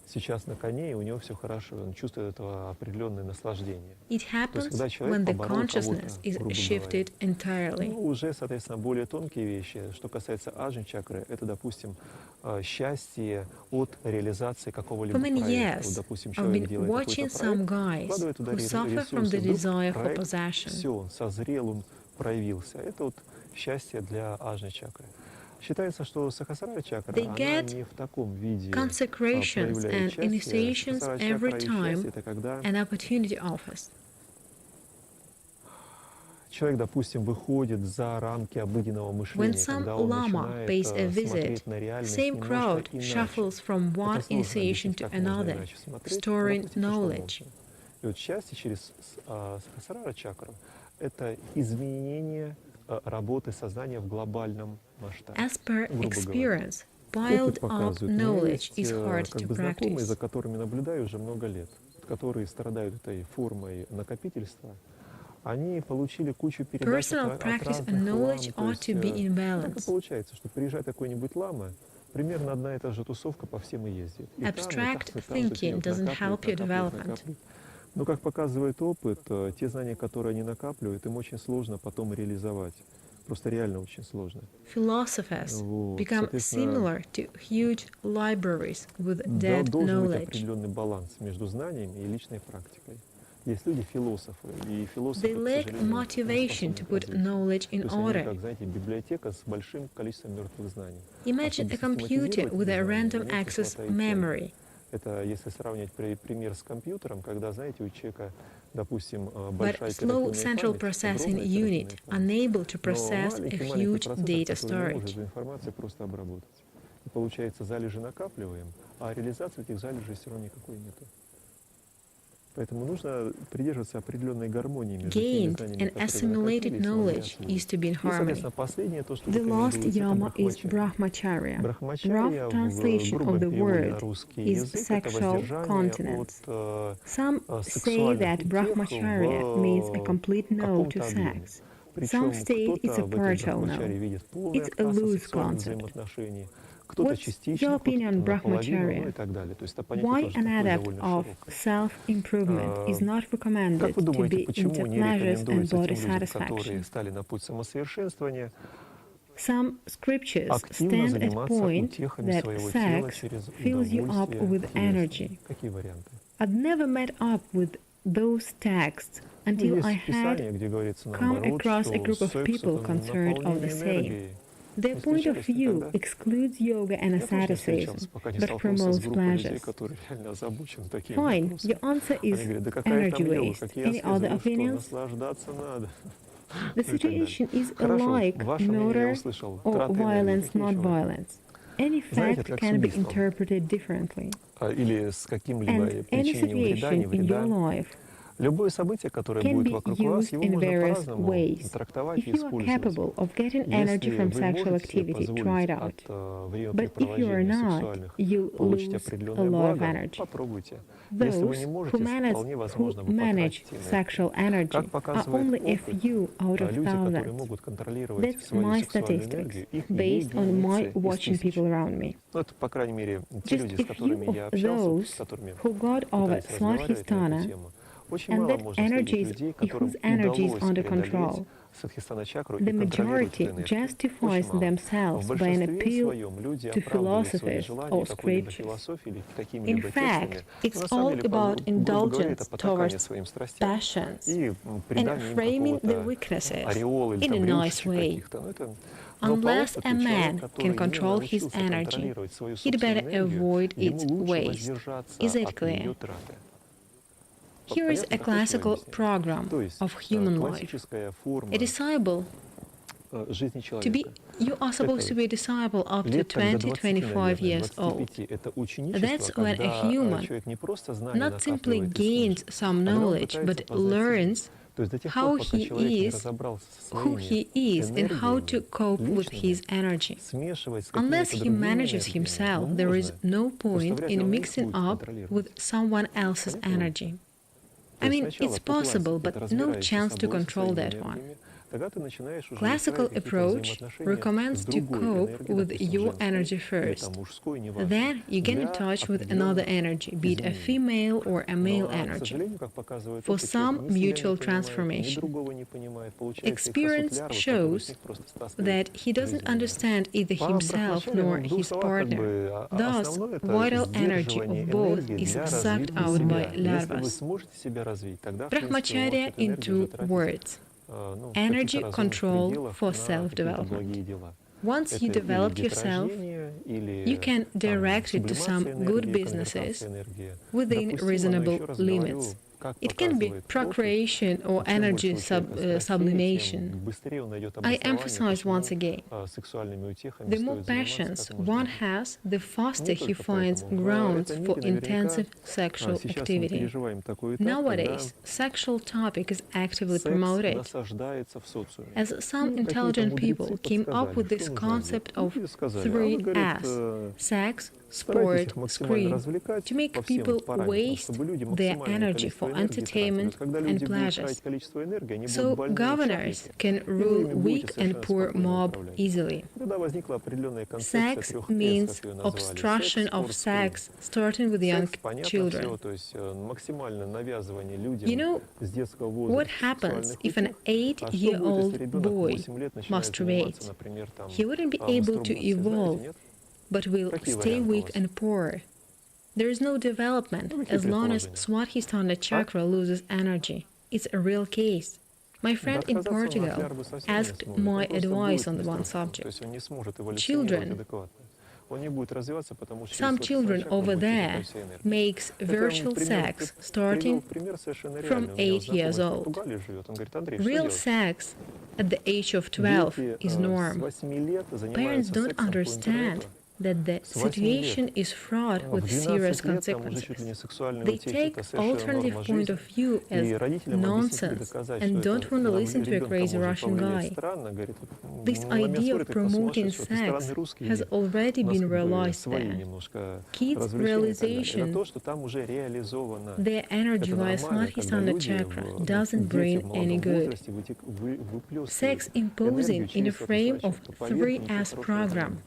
[SPEAKER 3] сейчас на коне, и у него все хорошо, он чувствует это определенное наслаждение.
[SPEAKER 2] It
[SPEAKER 3] То есть,
[SPEAKER 2] happens
[SPEAKER 3] когда
[SPEAKER 2] when
[SPEAKER 3] человек
[SPEAKER 2] the
[SPEAKER 3] поборол кого-то,
[SPEAKER 2] consciousness is
[SPEAKER 3] грубо говоря,
[SPEAKER 2] shifted entirely.
[SPEAKER 3] ну, уже, соответственно, более тонкие вещи. Что касается аджна-чакры, это, допустим, счастье от реализации какого-либо
[SPEAKER 2] For many
[SPEAKER 3] проекта.
[SPEAKER 2] years,
[SPEAKER 3] Вот, допустим,
[SPEAKER 2] I've
[SPEAKER 3] человек
[SPEAKER 2] been
[SPEAKER 3] делает
[SPEAKER 2] watching
[SPEAKER 3] какой-то
[SPEAKER 2] some
[SPEAKER 3] проект,
[SPEAKER 2] guys
[SPEAKER 3] вкладывает туда
[SPEAKER 2] who suffer from
[SPEAKER 3] ресурсы,
[SPEAKER 2] the
[SPEAKER 3] вдруг
[SPEAKER 2] desire for
[SPEAKER 3] проект,
[SPEAKER 2] possession.
[SPEAKER 3] все, он созрел, он проявился. Это вот счастье для аджна-чакры. Считается, что сахасрара чакра,
[SPEAKER 2] They
[SPEAKER 3] она
[SPEAKER 2] get
[SPEAKER 3] не в таком виде
[SPEAKER 2] consecrations
[SPEAKER 3] проявляет
[SPEAKER 2] and
[SPEAKER 3] счастье.
[SPEAKER 2] initiations
[SPEAKER 3] Сахасрара
[SPEAKER 2] every
[SPEAKER 3] чакра и
[SPEAKER 2] time
[SPEAKER 3] счастье — это когда
[SPEAKER 2] an opportunity offers.
[SPEAKER 3] человек, допустим, выходит за рамки обыденного
[SPEAKER 2] When
[SPEAKER 3] мышления,
[SPEAKER 2] some
[SPEAKER 3] когда он
[SPEAKER 2] lama
[SPEAKER 3] начинает
[SPEAKER 2] pays a visit,
[SPEAKER 3] смотреть на реальность
[SPEAKER 2] same
[SPEAKER 3] немножко
[SPEAKER 2] crowd
[SPEAKER 3] иначе.
[SPEAKER 2] shuffles from one
[SPEAKER 3] Это сложно
[SPEAKER 2] initiation
[SPEAKER 3] объяснить,
[SPEAKER 2] to
[SPEAKER 3] как можно
[SPEAKER 2] another,
[SPEAKER 3] иначе смотреть.
[SPEAKER 2] storing
[SPEAKER 3] Допустим, то, что
[SPEAKER 2] knowledge.
[SPEAKER 3] можно. И вот счастье через сахасрара чакру — это изменение работы сознания в глобальном масштабе.
[SPEAKER 2] As per
[SPEAKER 3] грубо
[SPEAKER 2] experience,
[SPEAKER 3] говоря.
[SPEAKER 2] piled
[SPEAKER 3] Опыт
[SPEAKER 2] up
[SPEAKER 3] показывает. У меня
[SPEAKER 2] knowledge
[SPEAKER 3] есть
[SPEAKER 2] is hard
[SPEAKER 3] как
[SPEAKER 2] to
[SPEAKER 3] бы знакомые, за
[SPEAKER 2] practice.
[SPEAKER 3] которыми наблюдаю уже много лет, которые страдают этой формой накопительства. Они получили кучу передач
[SPEAKER 2] Personal
[SPEAKER 3] от
[SPEAKER 2] practice and
[SPEAKER 3] разных лам.
[SPEAKER 2] knowledge
[SPEAKER 3] То
[SPEAKER 2] ought
[SPEAKER 3] есть,
[SPEAKER 2] to be in
[SPEAKER 3] так и
[SPEAKER 2] balance.
[SPEAKER 3] получается, что приезжает какой-нибудь лама, примерно одна и та же тусовка по всем и ездит. И
[SPEAKER 2] Abstract
[SPEAKER 3] там
[SPEAKER 2] thinking
[SPEAKER 3] же
[SPEAKER 2] doesn't help your
[SPEAKER 3] накапливает.
[SPEAKER 2] development.
[SPEAKER 3] Но, как показывает опыт, те знания, которые они накапливают, им очень сложно потом реализовать. Просто реально очень сложно.
[SPEAKER 2] Philosophers
[SPEAKER 3] Вот.
[SPEAKER 2] become
[SPEAKER 3] Соответственно,
[SPEAKER 2] similar to huge libraries with dead
[SPEAKER 3] должен быть
[SPEAKER 2] knowledge.
[SPEAKER 3] определенный баланс между знаниями и личной практикой. Есть люди философы, и философы,
[SPEAKER 2] They
[SPEAKER 3] к
[SPEAKER 2] lack
[SPEAKER 3] сожалению, не
[SPEAKER 2] motivation to
[SPEAKER 3] способны к
[SPEAKER 2] put
[SPEAKER 3] развитию.
[SPEAKER 2] knowledge
[SPEAKER 3] То
[SPEAKER 2] in
[SPEAKER 3] есть они,
[SPEAKER 2] order.
[SPEAKER 3] как, знаете, библиотека с большим количеством мертвых знаний.
[SPEAKER 2] Imagine a computer with a random access memory.
[SPEAKER 3] Это если сравнивать пример с компьютером, когда, знаете, у человека, допустим,
[SPEAKER 2] But
[SPEAKER 3] большая
[SPEAKER 2] slow
[SPEAKER 3] оперативная
[SPEAKER 2] central
[SPEAKER 3] память,
[SPEAKER 2] processing
[SPEAKER 3] огромная
[SPEAKER 2] unit,
[SPEAKER 3] оперативная память,
[SPEAKER 2] unable to
[SPEAKER 3] но
[SPEAKER 2] process a
[SPEAKER 3] маленький
[SPEAKER 2] huge
[SPEAKER 3] процессор,
[SPEAKER 2] data
[SPEAKER 3] который не может
[SPEAKER 2] storage.
[SPEAKER 3] эту информацию просто обработать. И получается, залежи накапливаем, а реализации этих залежей все равно никакой нету. Поэтому нужно придерживаться определенной гармонии между теми
[SPEAKER 2] Gained
[SPEAKER 3] знаниями,
[SPEAKER 2] and
[SPEAKER 3] которые
[SPEAKER 2] assimilated knowledge is to be in
[SPEAKER 3] И,
[SPEAKER 2] harmony.
[SPEAKER 3] соответственно, последнее, то, что
[SPEAKER 2] The last
[SPEAKER 3] рекомендуется, это
[SPEAKER 2] yama is
[SPEAKER 3] брахмачарья.
[SPEAKER 2] brahmacharya.
[SPEAKER 3] Брахмачарья
[SPEAKER 2] Rough
[SPEAKER 3] в
[SPEAKER 2] translation
[SPEAKER 3] грубом
[SPEAKER 2] of the
[SPEAKER 3] переводе на
[SPEAKER 2] word
[SPEAKER 3] русский
[SPEAKER 2] is
[SPEAKER 3] язык — это
[SPEAKER 2] sexual
[SPEAKER 3] воздержание
[SPEAKER 2] continence.
[SPEAKER 3] от
[SPEAKER 2] Some say
[SPEAKER 3] сексуальных
[SPEAKER 2] that
[SPEAKER 3] утех
[SPEAKER 2] brahmacharya means a
[SPEAKER 3] в
[SPEAKER 2] complete no to
[SPEAKER 3] каком-то объеме.
[SPEAKER 2] sex.
[SPEAKER 3] Причем
[SPEAKER 2] Some state it's
[SPEAKER 3] кто-то
[SPEAKER 2] a
[SPEAKER 3] в этой
[SPEAKER 2] partial
[SPEAKER 3] брахмачарье
[SPEAKER 2] no.
[SPEAKER 3] видит полный
[SPEAKER 2] It's a
[SPEAKER 3] отказ от
[SPEAKER 2] loose
[SPEAKER 3] сексуальных
[SPEAKER 2] concept.
[SPEAKER 3] взаимоотношений, кто-то
[SPEAKER 2] What's
[SPEAKER 3] частично,
[SPEAKER 2] your
[SPEAKER 3] кто-то
[SPEAKER 2] opinion on
[SPEAKER 3] наполовину, ну и
[SPEAKER 2] brahmacharya?
[SPEAKER 3] так далее. То есть это понятие
[SPEAKER 2] Why
[SPEAKER 3] тоже
[SPEAKER 2] an
[SPEAKER 3] такое
[SPEAKER 2] adept
[SPEAKER 3] довольно
[SPEAKER 2] of
[SPEAKER 3] широкое.
[SPEAKER 2] self-improvement is not
[SPEAKER 3] Как
[SPEAKER 2] recommended
[SPEAKER 3] вы
[SPEAKER 2] to
[SPEAKER 3] думаете,
[SPEAKER 2] be
[SPEAKER 3] почему
[SPEAKER 2] into
[SPEAKER 3] не
[SPEAKER 2] pleasures and
[SPEAKER 3] рекомендуется
[SPEAKER 2] body
[SPEAKER 3] тем людям, которые
[SPEAKER 2] satisfaction?
[SPEAKER 3] стали на путь самосовершенствования,
[SPEAKER 2] Some scriptures
[SPEAKER 3] активно
[SPEAKER 2] stand at
[SPEAKER 3] заниматься
[SPEAKER 2] point
[SPEAKER 3] утехами
[SPEAKER 2] that
[SPEAKER 3] своего тела
[SPEAKER 2] sex
[SPEAKER 3] через
[SPEAKER 2] fills you up
[SPEAKER 3] удовольствие
[SPEAKER 2] with energy?
[SPEAKER 3] телесное? Какие варианты?
[SPEAKER 2] I'd never met up with those texts
[SPEAKER 3] Ну,
[SPEAKER 2] until I
[SPEAKER 3] есть Писание,
[SPEAKER 2] had
[SPEAKER 3] где говорится
[SPEAKER 2] come
[SPEAKER 3] наоборот,
[SPEAKER 2] across a
[SPEAKER 3] что
[SPEAKER 2] group of
[SPEAKER 3] секс —
[SPEAKER 2] people
[SPEAKER 3] это
[SPEAKER 2] concerned of the
[SPEAKER 3] наполнение
[SPEAKER 2] same.
[SPEAKER 3] энергией.
[SPEAKER 2] Their
[SPEAKER 3] Не
[SPEAKER 2] point of
[SPEAKER 3] встречались
[SPEAKER 2] view
[SPEAKER 3] никогда?
[SPEAKER 2] excludes yoga and
[SPEAKER 3] Я тоже не
[SPEAKER 2] asceticism,
[SPEAKER 3] встречался, пока не
[SPEAKER 2] but
[SPEAKER 3] столкнулся с
[SPEAKER 2] promotes
[SPEAKER 3] группой людей,
[SPEAKER 2] pleasures.
[SPEAKER 3] которые реально озабочены такими
[SPEAKER 2] Fine,
[SPEAKER 3] вопросами.
[SPEAKER 2] your answer
[SPEAKER 3] Они
[SPEAKER 2] is
[SPEAKER 3] говорят, да какая
[SPEAKER 2] energy
[SPEAKER 3] там йога,
[SPEAKER 2] waste.
[SPEAKER 3] какие
[SPEAKER 2] Any
[SPEAKER 3] аскезы,
[SPEAKER 2] other
[SPEAKER 3] вы что,
[SPEAKER 2] opinions?
[SPEAKER 3] наслаждаться надо.
[SPEAKER 2] The
[SPEAKER 3] Ну и так далее.
[SPEAKER 2] situation is
[SPEAKER 3] Хорошо,
[SPEAKER 2] alike
[SPEAKER 3] ваше мнение я
[SPEAKER 2] murder
[SPEAKER 3] услышал.
[SPEAKER 2] or
[SPEAKER 3] Траты энергии,
[SPEAKER 2] violence,
[SPEAKER 3] какие
[SPEAKER 2] not
[SPEAKER 3] еще варианты?
[SPEAKER 2] violence. Any
[SPEAKER 3] Знаете,
[SPEAKER 2] fact
[SPEAKER 3] это как с
[SPEAKER 2] can be
[SPEAKER 3] убийством.
[SPEAKER 2] interpreted differently.
[SPEAKER 3] Или с каким-либо
[SPEAKER 2] And any
[SPEAKER 3] причинением вреда,
[SPEAKER 2] situation
[SPEAKER 3] не
[SPEAKER 2] in your
[SPEAKER 3] вреда.
[SPEAKER 2] life
[SPEAKER 3] Любое событие, которое
[SPEAKER 2] can
[SPEAKER 3] будет
[SPEAKER 2] be
[SPEAKER 3] вокруг вас,
[SPEAKER 2] used
[SPEAKER 3] его
[SPEAKER 2] in
[SPEAKER 3] можно
[SPEAKER 2] various
[SPEAKER 3] по-разному
[SPEAKER 2] ways.
[SPEAKER 3] трактовать
[SPEAKER 2] If
[SPEAKER 3] и
[SPEAKER 2] you are
[SPEAKER 3] использовать.
[SPEAKER 2] capable of getting energy
[SPEAKER 3] Если
[SPEAKER 2] from
[SPEAKER 3] вы
[SPEAKER 2] sexual
[SPEAKER 3] можете себе
[SPEAKER 2] activity, try
[SPEAKER 3] позволить
[SPEAKER 2] it out.
[SPEAKER 3] от
[SPEAKER 2] But if you are
[SPEAKER 3] времяпрепровождения
[SPEAKER 2] not,
[SPEAKER 3] сексуальных
[SPEAKER 2] you
[SPEAKER 3] получить
[SPEAKER 2] lose a
[SPEAKER 3] определенное
[SPEAKER 2] lot of
[SPEAKER 3] благо,
[SPEAKER 2] energy.
[SPEAKER 3] попробуйте. Если вы
[SPEAKER 2] Those
[SPEAKER 3] не
[SPEAKER 2] who
[SPEAKER 3] можете, вполне возможно, вы
[SPEAKER 2] manage
[SPEAKER 3] потратите энергию.
[SPEAKER 2] sexual energy
[SPEAKER 3] Как
[SPEAKER 2] are
[SPEAKER 3] показывает
[SPEAKER 2] only a
[SPEAKER 3] опыт,
[SPEAKER 2] few out of
[SPEAKER 3] люди, которые
[SPEAKER 2] thousands.
[SPEAKER 3] могут контролировать
[SPEAKER 2] That's
[SPEAKER 3] свою
[SPEAKER 2] my
[SPEAKER 3] сексуальную
[SPEAKER 2] statistics,
[SPEAKER 3] энергию, их
[SPEAKER 2] based on my
[SPEAKER 3] единицы из
[SPEAKER 2] watching
[SPEAKER 3] тысяч.
[SPEAKER 2] people around me.
[SPEAKER 3] Ну, это, по крайней мере, те
[SPEAKER 2] Just
[SPEAKER 3] люди,
[SPEAKER 2] a
[SPEAKER 3] с которыми
[SPEAKER 2] few
[SPEAKER 3] я
[SPEAKER 2] of
[SPEAKER 3] общался,
[SPEAKER 2] those
[SPEAKER 3] с которыми
[SPEAKER 2] who got over
[SPEAKER 3] пытались разговаривать на эту
[SPEAKER 2] Swadhisthana,
[SPEAKER 3] тему. Очень
[SPEAKER 2] and
[SPEAKER 3] мало
[SPEAKER 2] that
[SPEAKER 3] можно
[SPEAKER 2] energy
[SPEAKER 3] встретить
[SPEAKER 2] is
[SPEAKER 3] людей, которым
[SPEAKER 2] whose energy is
[SPEAKER 3] удалось
[SPEAKER 2] under
[SPEAKER 3] преодолеть
[SPEAKER 2] control.
[SPEAKER 3] садхистана-чакру
[SPEAKER 2] The
[SPEAKER 3] и контролировать
[SPEAKER 2] majority
[SPEAKER 3] эту энергию.
[SPEAKER 2] justifies
[SPEAKER 3] Очень мало.
[SPEAKER 2] themselves
[SPEAKER 3] В
[SPEAKER 2] by an
[SPEAKER 3] большинстве
[SPEAKER 2] appeal
[SPEAKER 3] своем люди
[SPEAKER 2] to
[SPEAKER 3] оправдывают свои
[SPEAKER 2] philosophers
[SPEAKER 3] желания
[SPEAKER 2] or
[SPEAKER 3] какой-либо
[SPEAKER 2] scriptures.
[SPEAKER 3] философией или
[SPEAKER 2] In
[SPEAKER 3] какими-либо текстами.
[SPEAKER 2] fact, it's
[SPEAKER 3] Но на самом
[SPEAKER 2] all
[SPEAKER 3] деле,
[SPEAKER 2] about
[SPEAKER 3] грубо говоря, это
[SPEAKER 2] indulgence
[SPEAKER 3] потакание
[SPEAKER 2] towards
[SPEAKER 3] своим страстям
[SPEAKER 2] passions
[SPEAKER 3] и
[SPEAKER 2] and
[SPEAKER 3] придание им
[SPEAKER 2] framing the
[SPEAKER 3] какого-то
[SPEAKER 2] weaknesses
[SPEAKER 3] ореола или
[SPEAKER 2] in a
[SPEAKER 3] там
[SPEAKER 2] nice
[SPEAKER 3] рюшечек
[SPEAKER 2] way.
[SPEAKER 3] каких-то. Но это но по
[SPEAKER 2] Unless
[SPEAKER 3] опыту
[SPEAKER 2] a
[SPEAKER 3] человек,
[SPEAKER 2] man
[SPEAKER 3] который
[SPEAKER 2] can
[SPEAKER 3] не
[SPEAKER 2] control his
[SPEAKER 3] научился
[SPEAKER 2] energy,
[SPEAKER 3] контролировать свою
[SPEAKER 2] he'd
[SPEAKER 3] собственную
[SPEAKER 2] better
[SPEAKER 3] энергию,
[SPEAKER 2] avoid
[SPEAKER 3] ему
[SPEAKER 2] its
[SPEAKER 3] лучше
[SPEAKER 2] waste.
[SPEAKER 3] воздержаться
[SPEAKER 2] Is it
[SPEAKER 3] от
[SPEAKER 2] clear?
[SPEAKER 3] ее траты.
[SPEAKER 2] Here is a classical program
[SPEAKER 3] То есть
[SPEAKER 2] of human life.
[SPEAKER 3] классическая форма
[SPEAKER 2] A disciple,
[SPEAKER 3] жизни
[SPEAKER 2] to be,
[SPEAKER 3] человека.
[SPEAKER 2] you are supposed to be a disciple up to
[SPEAKER 3] Лет так до 20,
[SPEAKER 2] 20-25
[SPEAKER 3] наверное,
[SPEAKER 2] years old.
[SPEAKER 3] 25 это ученичество,
[SPEAKER 2] That's when a
[SPEAKER 3] когда
[SPEAKER 2] human
[SPEAKER 3] человек не просто знания
[SPEAKER 2] not simply
[SPEAKER 3] накапливает и
[SPEAKER 2] gains
[SPEAKER 3] слышит,
[SPEAKER 2] some
[SPEAKER 3] а когда он
[SPEAKER 2] knowledge,
[SPEAKER 3] пытается
[SPEAKER 2] but
[SPEAKER 3] познать себя.
[SPEAKER 2] learns
[SPEAKER 3] То есть до тех
[SPEAKER 2] how
[SPEAKER 3] пор, пока
[SPEAKER 2] he
[SPEAKER 3] человек не
[SPEAKER 2] is,
[SPEAKER 3] разобрался со
[SPEAKER 2] who
[SPEAKER 3] своими
[SPEAKER 2] he is, and how to
[SPEAKER 3] энергиями
[SPEAKER 2] cope with his
[SPEAKER 3] личными,
[SPEAKER 2] energy.
[SPEAKER 3] смешивать с
[SPEAKER 2] Unless
[SPEAKER 3] какими-то
[SPEAKER 2] he
[SPEAKER 3] другими
[SPEAKER 2] manages
[SPEAKER 3] энергиями,
[SPEAKER 2] himself,
[SPEAKER 3] ну,
[SPEAKER 2] there is
[SPEAKER 3] можно,
[SPEAKER 2] no
[SPEAKER 3] просто
[SPEAKER 2] point
[SPEAKER 3] вряд ли
[SPEAKER 2] in
[SPEAKER 3] он их
[SPEAKER 2] mixing
[SPEAKER 3] будет
[SPEAKER 2] up
[SPEAKER 3] контролировать.
[SPEAKER 2] with someone else's
[SPEAKER 3] Понятно?
[SPEAKER 2] energy.
[SPEAKER 3] То
[SPEAKER 2] I
[SPEAKER 3] есть
[SPEAKER 2] mean,
[SPEAKER 3] сначала
[SPEAKER 2] it's
[SPEAKER 3] по
[SPEAKER 2] possible,
[SPEAKER 3] классике ты
[SPEAKER 2] but no
[SPEAKER 3] разбираешься
[SPEAKER 2] chance
[SPEAKER 3] с
[SPEAKER 2] to
[SPEAKER 3] собой, со
[SPEAKER 2] control
[SPEAKER 3] своими
[SPEAKER 2] that one.
[SPEAKER 3] энергиями,
[SPEAKER 2] Classical approach recommends to cope with your energy first. Then you get in touch with another energy, be it a female or a male energy, for some mutual transformation. Experience shows that he doesn't understand either himself nor his partner. Thus, vital energy of both is sucked out by larvas. Brahmacharya in 2 words. Energy control for self-development. Once you develop yourself, you can direct it to some good businesses within reasonable limits. It can be procreation or energy sublimation. I emphasize once again, the more passions one has, the faster he finds grounds for intensive sexual activity. Nowadays, sexual topic is actively promoted, as some intelligent people came up with this concept of 3S: sex, sport, screen, to make people waste their energy for entertainment and pleasures, so governors can rule weak and poor mob easily. Sex means obstruction of sex, starting with young children. You know what happens if an 8-year-old boy masturbates? He wouldn't be able to evolve, but will stay weak and poor. There is no development as long as Swadhisthana chakra loses energy. It's a real case. My friend in Portugal asked my advice on the one subject. Children. Some children over there makes virtual sex starting from 8 years old. Real sex at the age of 12 is norm. Parents don't understand that the situation is fraught with serious consequences. They take alternative point of view as nonsense and don't want to listen to a crazy Russian guy. This idea of promoting sex has already been realized there. Kids' realization their energy via Swadhisthana chakra doesn't bring any good. Sex imposing in a frame of 3S program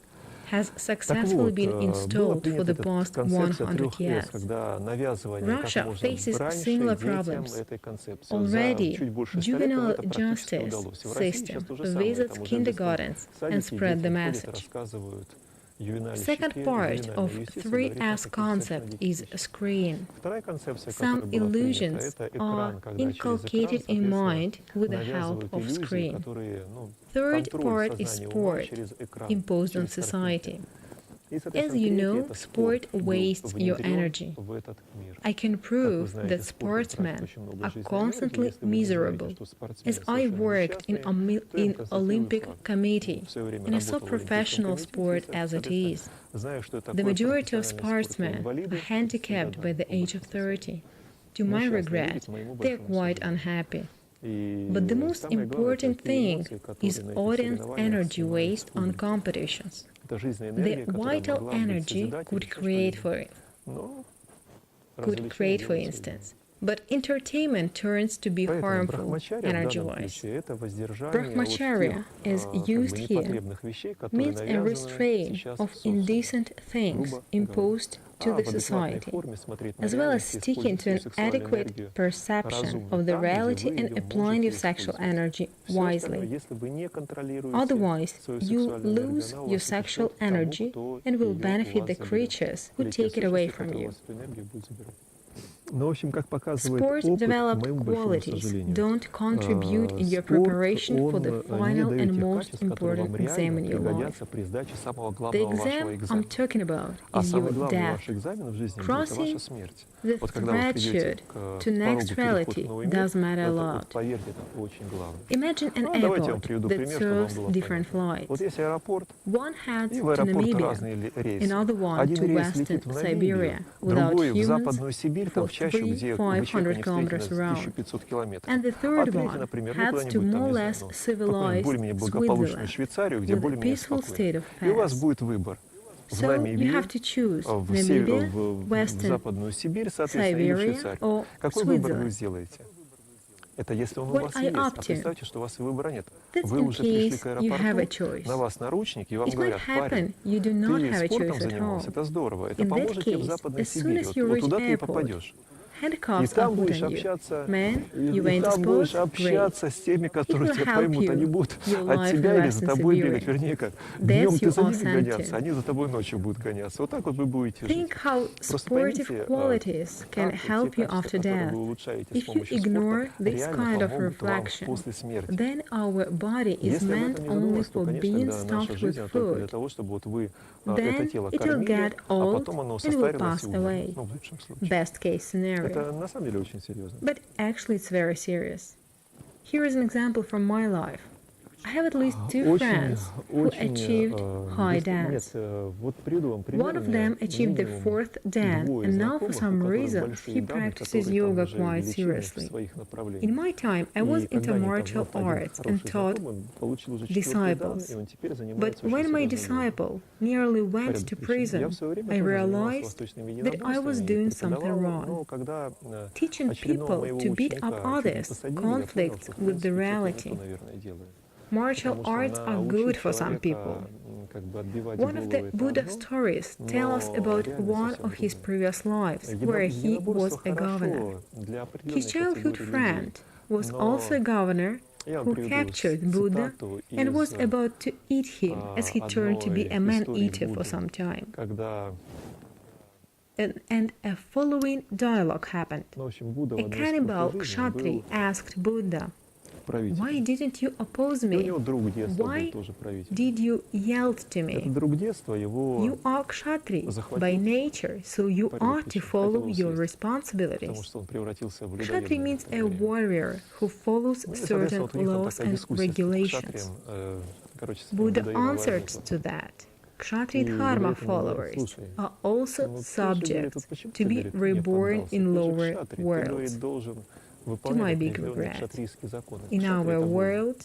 [SPEAKER 2] has successfully been installed for the past 100 years. Russia faces similar problems. Already, juvenile justice system visits kindergartens and spread the message. Second part of 3S concept is screen. Some illusions are inculcated in mind with the help of screen. Third part is sport, imposed on society. As you know, sport wastes your energy. I can prove that sportsmen are constantly miserable, as I worked in Olympic committee, and I saw professional sport as it is. The majority of sportsmen are handicapped by the age of 30. To my regret, they are quite unhappy. But the most important thing is audience energy waste on competitions. The vital energy could create, for instance. But entertainment turns to be harmful energy-wise. Brahmacharya, as used here, means a restraint of indecent things imposed to the society, as well as sticking to an adequate perception of the reality and applying your sexual energy wisely. Otherwise, you lose your sexual energy and will benefit the creatures who take it away from you. Sports developed qualities don't contribute in your preparation for the final and most important exam in your life. The exam I'm talking about is your death. Crossing the threshold to next reality does matter a lot. Imagine an airport that serves different flights. One heads to Namibia, another one to Western Siberia without humans for 300-500 kilometers around, and the third one heads to more or less civilized Switzerland with a peaceful state of affairs. So you have to choose Namibia, Western Siberia or Switzerland.
[SPEAKER 3] Это если он у
[SPEAKER 2] What
[SPEAKER 3] вас
[SPEAKER 2] are you
[SPEAKER 3] есть.
[SPEAKER 2] up
[SPEAKER 3] А
[SPEAKER 2] to?
[SPEAKER 3] представьте, что у вас и выбора нет.
[SPEAKER 2] That's
[SPEAKER 3] Вы
[SPEAKER 2] in
[SPEAKER 3] уже пришли
[SPEAKER 2] case
[SPEAKER 3] к
[SPEAKER 2] you have a
[SPEAKER 3] аэропорту,
[SPEAKER 2] choice.
[SPEAKER 3] на вас наручники, и вам
[SPEAKER 2] It might
[SPEAKER 3] говорят: парень,
[SPEAKER 2] happen you do not
[SPEAKER 3] ты
[SPEAKER 2] have a
[SPEAKER 3] спортом
[SPEAKER 2] choice at
[SPEAKER 3] занимался,
[SPEAKER 2] all.
[SPEAKER 3] это здорово, это
[SPEAKER 2] In that
[SPEAKER 3] поможет тебе в
[SPEAKER 2] case,
[SPEAKER 3] Западной
[SPEAKER 2] as soon
[SPEAKER 3] Сибири,
[SPEAKER 2] as you
[SPEAKER 3] вот
[SPEAKER 2] reach
[SPEAKER 3] туда ты и
[SPEAKER 2] airport,
[SPEAKER 3] попадешь. И
[SPEAKER 2] handcuffs are
[SPEAKER 3] там
[SPEAKER 2] put
[SPEAKER 3] будешь
[SPEAKER 2] on you.
[SPEAKER 3] общаться,
[SPEAKER 2] Man, you
[SPEAKER 3] и
[SPEAKER 2] went to
[SPEAKER 3] там будешь
[SPEAKER 2] sports? Great.
[SPEAKER 3] общаться с теми,
[SPEAKER 2] It
[SPEAKER 3] которые
[SPEAKER 2] will
[SPEAKER 3] тебя
[SPEAKER 2] help
[SPEAKER 3] поймут. Они
[SPEAKER 2] you,
[SPEAKER 3] будут
[SPEAKER 2] your
[SPEAKER 3] от
[SPEAKER 2] life
[SPEAKER 3] тебя или за
[SPEAKER 2] lessons
[SPEAKER 3] тобой
[SPEAKER 2] Siberian.
[SPEAKER 3] бегать. Вернее как,
[SPEAKER 2] That's
[SPEAKER 3] днем ты
[SPEAKER 2] you
[SPEAKER 3] за
[SPEAKER 2] are
[SPEAKER 3] ними
[SPEAKER 2] sent
[SPEAKER 3] гоняться,
[SPEAKER 2] to.
[SPEAKER 3] они за тобой ночью будут гоняться. Вот так вот вы будете жить.
[SPEAKER 2] Think how
[SPEAKER 3] Просто
[SPEAKER 2] sportive
[SPEAKER 3] поймите,
[SPEAKER 2] qualities can
[SPEAKER 3] как те
[SPEAKER 2] help you
[SPEAKER 3] качества,
[SPEAKER 2] after
[SPEAKER 3] которые
[SPEAKER 2] death.
[SPEAKER 3] вы улучшаете с
[SPEAKER 2] If you
[SPEAKER 3] помощью
[SPEAKER 2] ignore
[SPEAKER 3] спорта,
[SPEAKER 2] this
[SPEAKER 3] реально
[SPEAKER 2] kind of
[SPEAKER 3] помогут вам
[SPEAKER 2] reflection,
[SPEAKER 3] после смерти.
[SPEAKER 2] then our body is
[SPEAKER 3] Если об
[SPEAKER 2] meant
[SPEAKER 3] этом не
[SPEAKER 2] only
[SPEAKER 3] задумываться, то,
[SPEAKER 2] for
[SPEAKER 3] конечно,
[SPEAKER 2] being
[SPEAKER 3] тогда наша
[SPEAKER 2] stuffed
[SPEAKER 3] жизнь
[SPEAKER 2] with
[SPEAKER 3] она только для
[SPEAKER 2] food.
[SPEAKER 3] того, чтобы вот вы это
[SPEAKER 2] Then
[SPEAKER 3] тело
[SPEAKER 2] it will
[SPEAKER 3] кормили,
[SPEAKER 2] get
[SPEAKER 3] а
[SPEAKER 2] old
[SPEAKER 3] потом оно
[SPEAKER 2] and will
[SPEAKER 3] состарилось
[SPEAKER 2] pass
[SPEAKER 3] и умерло.
[SPEAKER 2] away.
[SPEAKER 3] Ну, в лучшем случае.
[SPEAKER 2] Best case scenario.
[SPEAKER 3] Это на самом деле очень серьезно.
[SPEAKER 2] But actually it's very serious. Here is an example from my life. I have at least two friends who achieved high dance.
[SPEAKER 3] Вот приведу вам пример.
[SPEAKER 2] One of them achieved the fourth dan, and now for some reason he practices yoga quite seriously. In my time, I was into martial arts and taught disciples. But when my disciple nearly went to prison, I realized that I was doing something wrong. Teaching people to beat up others conflicts with the reality. Martial arts are good for some people. One of the Buddha stories tells us about one of his previous lives, where he was a governor. His childhood friend was also a governor who captured Buddha and was about to eat him as he turned to be a man-eater for some time. And a following dialogue happened. A cannibal kshatri asked Buddha, "Why didn't you oppose me? Why did you yell to me? You are kshatri by nature, so you are to follow your responsibilities." Kshatri means a warrior who follows certain laws and regulations. Buddha answered to that. Kshatri Dharma followers are also subject to be reborn in lower worlds. To my big regret. In our world,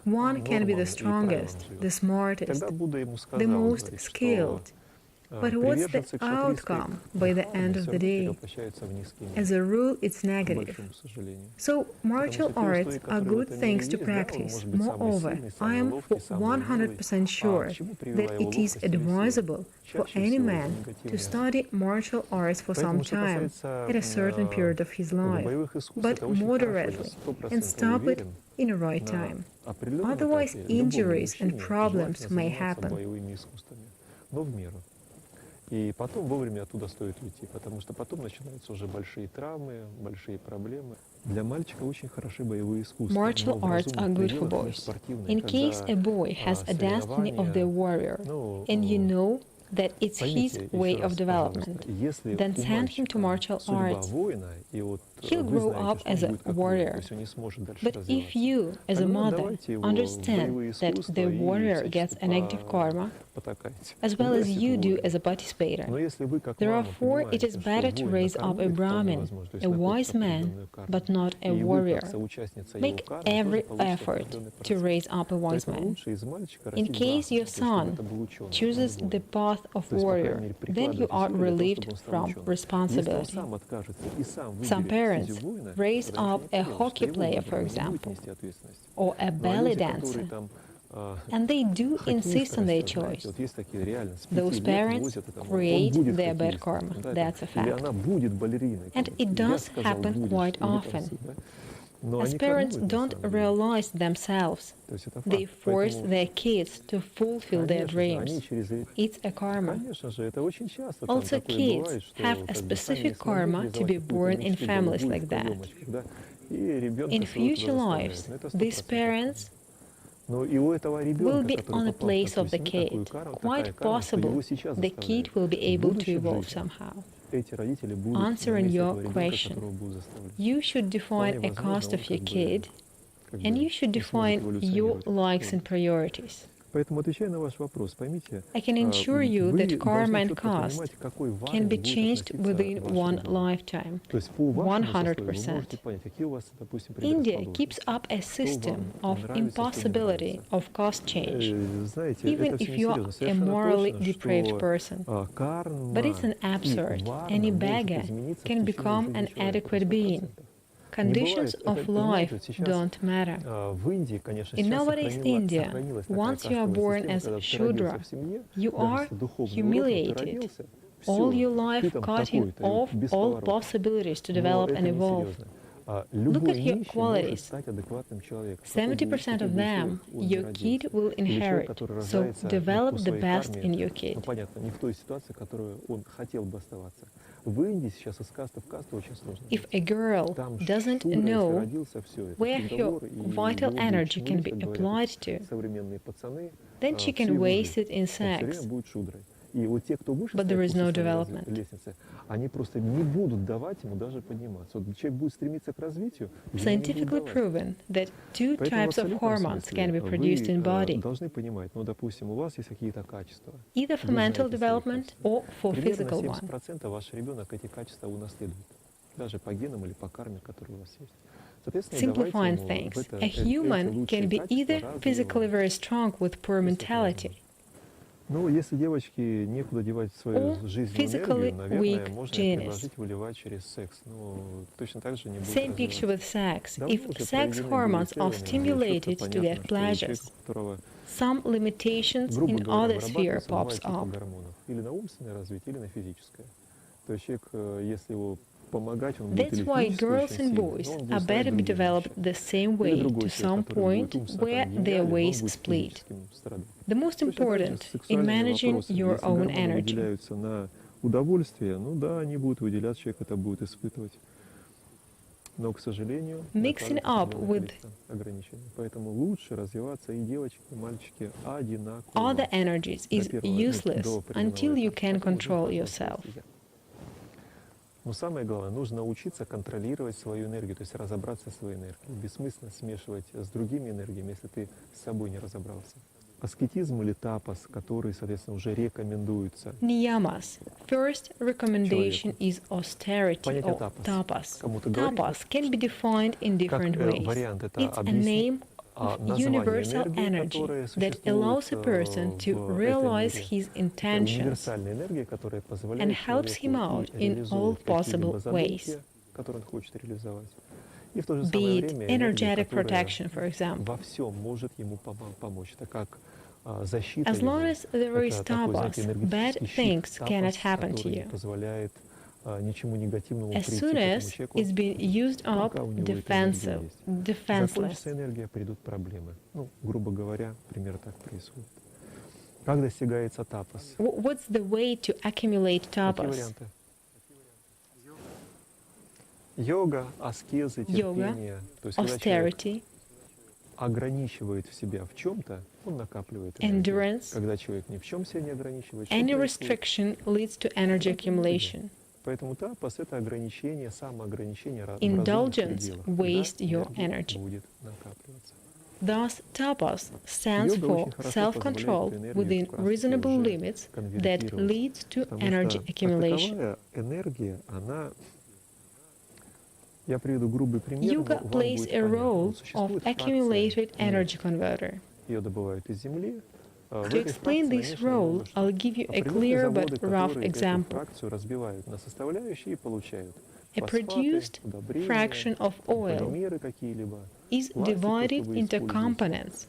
[SPEAKER 2] one can be the strongest, the smartest, the most skilled. But what's the outcome by the end of the day? As a rule, it's negative. So, martial arts are good things to practice. Moreover, I am 100% sure that it is advisable for any man to study martial arts for some time at a certain period of his life, but moderately, and stop it in the right time. Otherwise, injuries and problems may happen.
[SPEAKER 3] И потом вовремя оттуда стоит уйти, потому что потом начинаются уже большие травмы, большие проблемы. Для мальчика очень хороши боевые искусства.
[SPEAKER 2] Martial arts are good for boys. In case a boy has a destiny of the warrior, and you know that it's his way of development, then send him to martial arts. He'll grow up as a warrior. But if you, as a mother, understand that the warrior gets a negative karma, as well as you do as a participator, therefore it is better to raise up a Brahmin, a wise man, but not a warrior. Make every effort to raise up a wise man. In case your son chooses the path of warrior, then you are relieved from responsibility. Some parents raise up a hockey player, for example, or a belly dancer, and they do insist on their choice. Those parents create their bad karma, that's a fact. And it does happen quite often. As parents don't realize themselves, they force their kids to fulfill their dreams. It's a karma. Also, kids have a specific karma to be born in families like that. In future lives, these parents will be on the place of the kid. Quite possible the kid will be able to evolve somehow. Answering your question, you should define a cost of your kid, and you should define your likes and priorities. I can assure you that karma and cost can be changed within one lifetime, 100%. India keeps up a system of impossibility of cost change, even if you are a morally depraved person. But it's an absurd. Any beggar can become an adequate being. conditions of life don't matter. In nowada's India, once you are born as Shudra, you are humiliated. All your life cutting off all possibilities to develop and evolve. Look at your qualities. 70% of them your kid will inherit, so develop the best in your kid. If a girl doesn't know where her vital energy can be applied to, then she can waste it in sex. But there is no development. Scientifically proven that two types of hormones can be produced in body, either for mental development or for physical one. Simplifying things, a human can be either physically very strong with poor mentality,
[SPEAKER 3] Ну, если девочке некуда девать свою жизненную энергию, наверное, можно это предложить выливать через секс. Ну, точно так же не будет
[SPEAKER 2] Same picture with sex. If sex hormones are stimulated to get pleasures, some limitations in other sphere pops up.
[SPEAKER 3] Или на умственное развитие, или на физическое. То есть человек, если его помогать, он будет
[SPEAKER 2] That's why girls and boys are better be developed the same way to some point where their ways split. The most important in managing your own energy.
[SPEAKER 3] На удовольствие, ну да, они будут выделяться, человек это будет испытывать. Но, к сожалению,
[SPEAKER 2] mixing up with
[SPEAKER 3] ограничения. Поэтому лучше развиваться и девочки, и мальчики одинаково.
[SPEAKER 2] Other energies is useless until you can control yourself.
[SPEAKER 3] Но самое главное, нужно научиться контролировать свою энергию, то есть разобраться в своей энергии. Бессмысленно смешивать с другими энергиями, если ты с собой не разобрался. Аскетизм или тапас, который, соответственно, уже рекомендуется.
[SPEAKER 2] Niyamas. First recommendation is austerity or tapas. Tapas can be defined in different ways. It's a name of universal energy that allows a person to realize his intentions and helps him out in all possible ways. Be it energetic protection, for example. As long as there is tapas, bad things cannot happen to you. As soon as it's been used up, defenseless. What's the way to accumulate tapas?
[SPEAKER 3] Yoga, аскезы, терпение, то есть
[SPEAKER 2] austerity,
[SPEAKER 3] ограничивает в себя в чем-то, он накапливает энергию.
[SPEAKER 2] endurance.
[SPEAKER 3] Когда человек ни в чем себя не ограничивает,
[SPEAKER 2] Any restriction leads to energy accumulation.
[SPEAKER 3] Поэтому тапас — это ограничение, самоограничение
[SPEAKER 2] Indulgence wastes your energy.
[SPEAKER 3] будет накапливаться.
[SPEAKER 2] Thus, tapas stands for self-control within reasonable limits that leads to energy accumulation.
[SPEAKER 3] Энергия, она Я приведу грубый пример.
[SPEAKER 2] Yoga plays a role of accumulated energy converter.
[SPEAKER 3] Ее добывают из земли.
[SPEAKER 2] To explain this role, I'll give you a clear but rough example.
[SPEAKER 3] разбивают на составляющие и получают.
[SPEAKER 2] A produced fraction of oil is divided into components,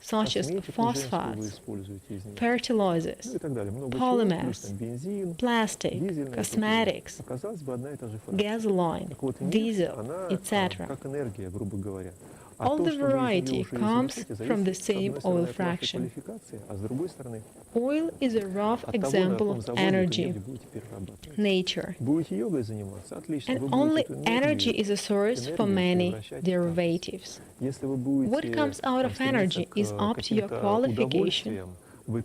[SPEAKER 2] such as phosphates, fertilizers, polymers, plastic, cosmetics, gasoline, diesel, etc. All the variety comes from the same oil fraction. Oil is a rough example of energy, nature, and only energy is a source for many derivatives. What comes out of energy is up to your qualification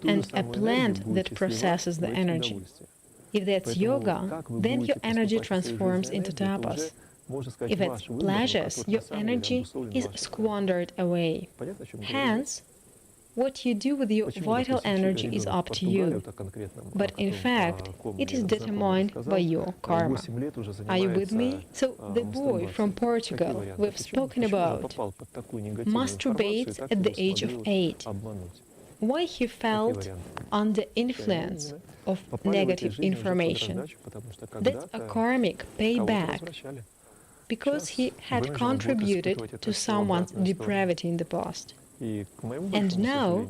[SPEAKER 2] and a plant that processes the energy. If that's yoga, then your energy transforms into tapas. If it's pleasures, your energy is squandered away. Hence, what you do with your vital energy is up to you. But in fact, it is determined by your karma. Are you with me? So the boy from Portugal we've spoken about masturbates at the age of 8. Why he felt under influence of negative information. That's a karmic payback.
[SPEAKER 1] because he had contributed to someone's depravity in the past. And now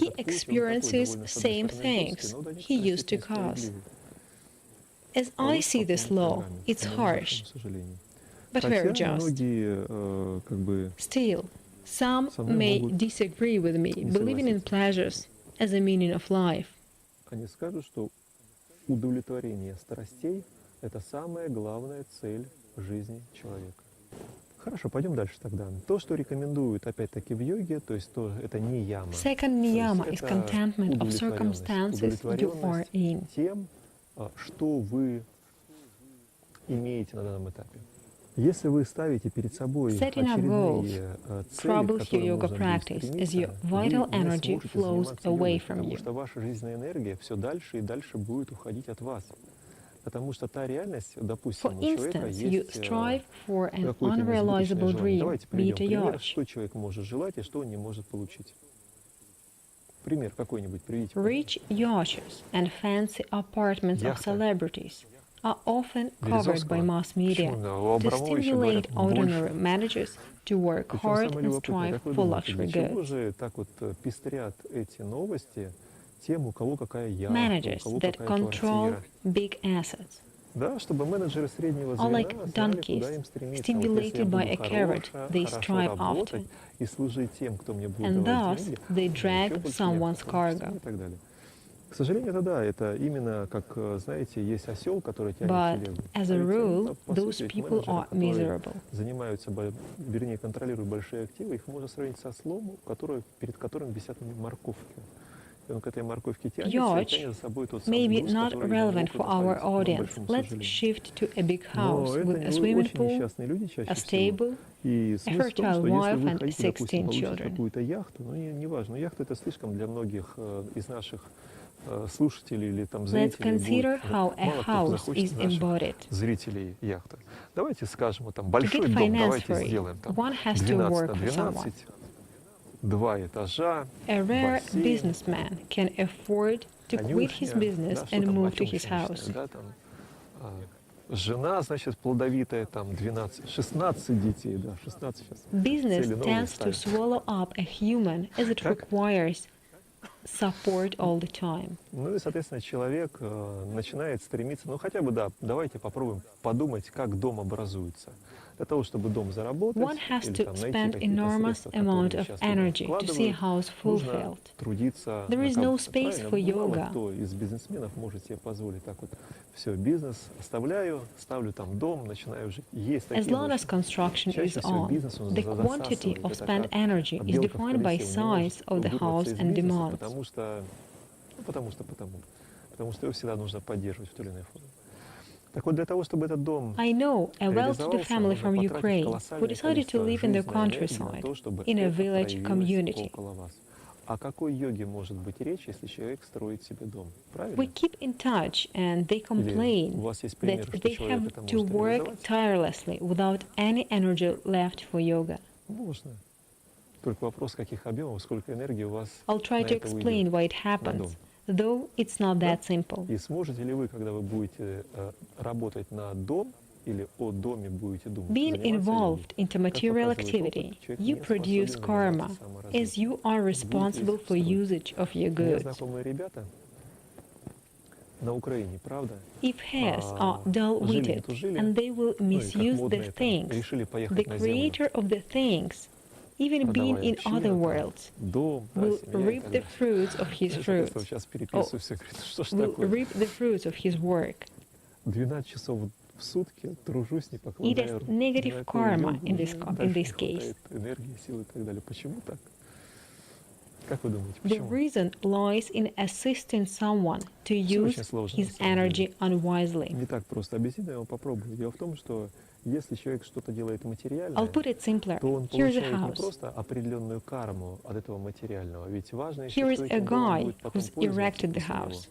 [SPEAKER 1] he experiences same things he used to cause. As I see this law, it's harsh, but very just. Still, some may disagree with me, believing in pleasures as a meaning of life.
[SPEAKER 3] Они скажут, что удовлетворение страстей – это самая главная цель жизни человека. Хорошо, пойдем дальше тогда. То, что рекомендуют, опять-таки, в йоге, то есть то, это niyama.
[SPEAKER 1] Second niyama is contentment of circumstances you are in.
[SPEAKER 3] Тем, что вы имеете на данном этапе. Если вы ставите перед собой очередные цели, к которым нужно стремиться, вы не сможете заниматься йогой, потому что ваша жизненная энергия все дальше и дальше будет уходить от вас. Потому что та реальность, допустим, у человека есть какое-то несбыточное желание. Давайте приведем пример, что человек может желать и что он не может получить. Пример какой-нибудь приведите.
[SPEAKER 1] Rich yachts and fancy apartments of celebrities are often covered by mass media to stimulate ordinary managers to work hard and strive for luxury goods.
[SPEAKER 3] Так вот пестрят эти новости тем, у кого какая яхта,
[SPEAKER 1] Managers
[SPEAKER 3] у кого
[SPEAKER 1] that
[SPEAKER 3] какая
[SPEAKER 1] control
[SPEAKER 3] квартира.
[SPEAKER 1] big assets
[SPEAKER 3] Да, чтобы менеджеры среднего
[SPEAKER 1] are
[SPEAKER 3] звена
[SPEAKER 1] like
[SPEAKER 3] знали,
[SPEAKER 1] donkeys,
[SPEAKER 3] куда им стремиться.
[SPEAKER 1] stimulated by a carrot they
[SPEAKER 3] Хорошо
[SPEAKER 1] strive after,
[SPEAKER 3] работать и служить тем, кто мне будет
[SPEAKER 1] and
[SPEAKER 3] давать
[SPEAKER 1] thus
[SPEAKER 3] деньги,
[SPEAKER 1] they
[SPEAKER 3] еще
[SPEAKER 1] drag
[SPEAKER 3] больше
[SPEAKER 1] someone's
[SPEAKER 3] яхт,
[SPEAKER 1] cargo.
[SPEAKER 3] и так далее. К сожалению, это да, это именно как, знаете, есть осел, который тянет
[SPEAKER 1] But
[SPEAKER 3] телегу.
[SPEAKER 1] as a rule,
[SPEAKER 3] По
[SPEAKER 1] those
[SPEAKER 3] сути,
[SPEAKER 1] people
[SPEAKER 3] менеджеры,
[SPEAKER 1] are
[SPEAKER 3] которые
[SPEAKER 1] miserable.
[SPEAKER 3] занимаются, вернее, контролируют большие активы, их можно сравнить со слоном, перед которым висят морковки. И он к этой морковке тянется, и тянет за собой тот самый
[SPEAKER 1] Maybe
[SPEAKER 3] груз,
[SPEAKER 1] not
[SPEAKER 3] который
[SPEAKER 1] relevant
[SPEAKER 3] ему
[SPEAKER 1] for our
[SPEAKER 3] доставить, к
[SPEAKER 1] audience.
[SPEAKER 3] большому
[SPEAKER 1] Let's
[SPEAKER 3] сожалению.
[SPEAKER 1] shift to a big house
[SPEAKER 3] Но
[SPEAKER 1] with
[SPEAKER 3] это
[SPEAKER 1] a swimming
[SPEAKER 3] очень
[SPEAKER 1] pool,
[SPEAKER 3] несчастные люди чаще
[SPEAKER 1] a
[SPEAKER 3] всего.
[SPEAKER 1] stable,
[SPEAKER 3] И
[SPEAKER 1] a
[SPEAKER 3] смысл в том,
[SPEAKER 1] fertile
[SPEAKER 3] что если
[SPEAKER 1] wife
[SPEAKER 3] вы
[SPEAKER 1] and
[SPEAKER 3] хотите,
[SPEAKER 1] 16
[SPEAKER 3] допустим, получить
[SPEAKER 1] children.
[SPEAKER 3] какую-то яхту, ну, неважно, яхта это слишком для многих из наших слушателей или там
[SPEAKER 1] Let's
[SPEAKER 3] зрителей
[SPEAKER 1] consider
[SPEAKER 3] будет.
[SPEAKER 1] how a
[SPEAKER 3] Мало кто
[SPEAKER 1] house
[SPEAKER 3] захочет
[SPEAKER 1] is
[SPEAKER 3] из наших
[SPEAKER 1] embodied.
[SPEAKER 3] зрителей яхта. Давайте скажем, вот там
[SPEAKER 1] To
[SPEAKER 3] большой
[SPEAKER 1] get
[SPEAKER 3] дом,
[SPEAKER 1] finance
[SPEAKER 3] давайте
[SPEAKER 1] for it,
[SPEAKER 3] сделаем там
[SPEAKER 1] one has to
[SPEAKER 3] 12
[SPEAKER 1] work
[SPEAKER 3] на
[SPEAKER 1] for someone.
[SPEAKER 3] 12, 2 этажа,
[SPEAKER 1] A rare
[SPEAKER 3] бассейн,
[SPEAKER 1] businessman can afford to quit his
[SPEAKER 3] конюшня,
[SPEAKER 1] business
[SPEAKER 3] да, что
[SPEAKER 1] and
[SPEAKER 3] там
[SPEAKER 1] move
[SPEAKER 3] о
[SPEAKER 1] to
[SPEAKER 3] чем
[SPEAKER 1] his
[SPEAKER 3] еще
[SPEAKER 1] house.
[SPEAKER 3] мечтают, да, там, жена, значит, плодовитая, там 12, 16 детей, да, 16 сейчас.
[SPEAKER 1] Business
[SPEAKER 3] Цели новые
[SPEAKER 1] tends to
[SPEAKER 3] ставят.
[SPEAKER 1] swallow up a human as it
[SPEAKER 3] Как?
[SPEAKER 1] requires support all the time.
[SPEAKER 3] Ну и, соответственно, человек начинает стремиться, ну хотя бы, да, давайте попробуем подумать, как дом образуется. Для того, чтобы дом заработать,
[SPEAKER 1] One has
[SPEAKER 3] или
[SPEAKER 1] to
[SPEAKER 3] там найти
[SPEAKER 1] spend
[SPEAKER 3] какие-то
[SPEAKER 1] enormous
[SPEAKER 3] средства,
[SPEAKER 1] amount
[SPEAKER 3] которые
[SPEAKER 1] of
[SPEAKER 3] сейчас туда
[SPEAKER 1] energy to see a
[SPEAKER 3] вкладывают,
[SPEAKER 1] house
[SPEAKER 3] нужно
[SPEAKER 1] fulfilled.
[SPEAKER 3] трудиться
[SPEAKER 1] There
[SPEAKER 3] на
[SPEAKER 1] is no
[SPEAKER 3] кого-то,
[SPEAKER 1] space
[SPEAKER 3] правильно?
[SPEAKER 1] for
[SPEAKER 3] Мало
[SPEAKER 1] yoga.
[SPEAKER 3] кто из бизнесменов может себе позволить так вот, все, бизнес оставляю, ставлю там дом, начинаю жить. Есть
[SPEAKER 1] As
[SPEAKER 3] такие
[SPEAKER 1] long as
[SPEAKER 3] очень.
[SPEAKER 1] construction
[SPEAKER 3] Чаще
[SPEAKER 1] is
[SPEAKER 3] всего
[SPEAKER 1] on,
[SPEAKER 3] бизнес, он
[SPEAKER 1] the quantity
[SPEAKER 3] засасывает.
[SPEAKER 1] of
[SPEAKER 3] Это
[SPEAKER 1] spent
[SPEAKER 3] как
[SPEAKER 1] energy is
[SPEAKER 3] белка в
[SPEAKER 1] defined by
[SPEAKER 3] колесе, он не может
[SPEAKER 1] size of the
[SPEAKER 3] вырваться
[SPEAKER 1] house
[SPEAKER 3] из
[SPEAKER 1] and
[SPEAKER 3] бизнеса,
[SPEAKER 1] demands.
[SPEAKER 3] потому что его всегда нужно поддерживать в той или иной форме. Так вот, для того, чтобы этот дом
[SPEAKER 1] I know a well-to-do
[SPEAKER 3] реализовался,
[SPEAKER 1] family
[SPEAKER 3] нужно
[SPEAKER 1] from
[SPEAKER 3] потратить
[SPEAKER 1] Ukraine who
[SPEAKER 3] колоссальное
[SPEAKER 1] decided to
[SPEAKER 3] количество
[SPEAKER 1] live in the
[SPEAKER 3] жизненной энергии на
[SPEAKER 1] countryside,
[SPEAKER 3] то, чтобы
[SPEAKER 1] in a
[SPEAKER 3] это
[SPEAKER 1] village
[SPEAKER 3] проявилось
[SPEAKER 1] community.
[SPEAKER 3] около вас. О какой йоге может быть речь, если человек строит себе дом? Правильно?
[SPEAKER 1] We keep in touch and they
[SPEAKER 3] Или
[SPEAKER 1] complain
[SPEAKER 3] у вас есть примеры,
[SPEAKER 1] that
[SPEAKER 3] что
[SPEAKER 1] they
[SPEAKER 3] человек
[SPEAKER 1] have
[SPEAKER 3] это
[SPEAKER 1] to
[SPEAKER 3] может
[SPEAKER 1] work
[SPEAKER 3] реализовать?
[SPEAKER 1] tirelessly without any energy left for yoga.
[SPEAKER 3] Можно. Только вопрос, каких объемов, сколько энергии у вас
[SPEAKER 1] I'll try
[SPEAKER 3] на
[SPEAKER 1] to
[SPEAKER 3] это
[SPEAKER 1] explain
[SPEAKER 3] уйдет.
[SPEAKER 1] why it happens, though it's not that simple.
[SPEAKER 3] И сможете ли вы, когда вы будете работать на дом или о доме будете думать,
[SPEAKER 1] Being
[SPEAKER 3] заниматься
[SPEAKER 1] involved
[SPEAKER 3] йогой?
[SPEAKER 1] into material
[SPEAKER 3] Как показывает
[SPEAKER 1] activity,
[SPEAKER 3] опыт, человек
[SPEAKER 1] you
[SPEAKER 3] не способен
[SPEAKER 1] produce
[SPEAKER 3] заниматься
[SPEAKER 1] karma
[SPEAKER 3] саморазвитием.
[SPEAKER 1] as you are responsible for usage of your
[SPEAKER 3] У меня
[SPEAKER 1] goods.
[SPEAKER 3] знакомые ребята на Украине, правда?
[SPEAKER 1] If hairs are dull-witted and they will misuse the things,
[SPEAKER 3] решили
[SPEAKER 1] the
[SPEAKER 3] поехать на землю,
[SPEAKER 1] creator of the things, even being in other worlds,
[SPEAKER 3] дом, да,
[SPEAKER 1] will
[SPEAKER 3] семья и
[SPEAKER 1] reap
[SPEAKER 3] так
[SPEAKER 1] the
[SPEAKER 3] далее.
[SPEAKER 1] fruits of his
[SPEAKER 3] Я
[SPEAKER 1] fruits,
[SPEAKER 3] сейчас переписываю все, говорит, что ж
[SPEAKER 1] will
[SPEAKER 3] такое?
[SPEAKER 1] reap the fruits of his work.
[SPEAKER 3] 12 часов в сутки тружусь, не
[SPEAKER 1] It
[SPEAKER 3] покладая
[SPEAKER 1] is
[SPEAKER 3] рук.
[SPEAKER 1] negative
[SPEAKER 3] Никакой
[SPEAKER 1] karma
[SPEAKER 3] йоги,
[SPEAKER 1] in this
[SPEAKER 3] дальше не
[SPEAKER 1] case.
[SPEAKER 3] хватает энергии, силы и так далее. Почему так? Как вы думаете,
[SPEAKER 1] The
[SPEAKER 3] почему?
[SPEAKER 1] reason lies in assisting someone to
[SPEAKER 3] Всё
[SPEAKER 1] use
[SPEAKER 3] очень сложно,
[SPEAKER 1] his
[SPEAKER 3] на самом деле.
[SPEAKER 1] energy unwisely.
[SPEAKER 3] Не так просто объяснить, но я вам попробую. Дело в том, что если человек что-то делает материальное,
[SPEAKER 1] I'll put it simpler.
[SPEAKER 3] то он
[SPEAKER 1] Here's a
[SPEAKER 3] получает не
[SPEAKER 1] house.
[SPEAKER 3] просто определенную карму от этого материального. Ведь важно еще,
[SPEAKER 1] Here
[SPEAKER 3] что
[SPEAKER 1] is a
[SPEAKER 3] этим домом
[SPEAKER 1] guy
[SPEAKER 3] будет потом
[SPEAKER 1] who's
[SPEAKER 3] пользоваться
[SPEAKER 1] erected the
[SPEAKER 3] после него.
[SPEAKER 1] house.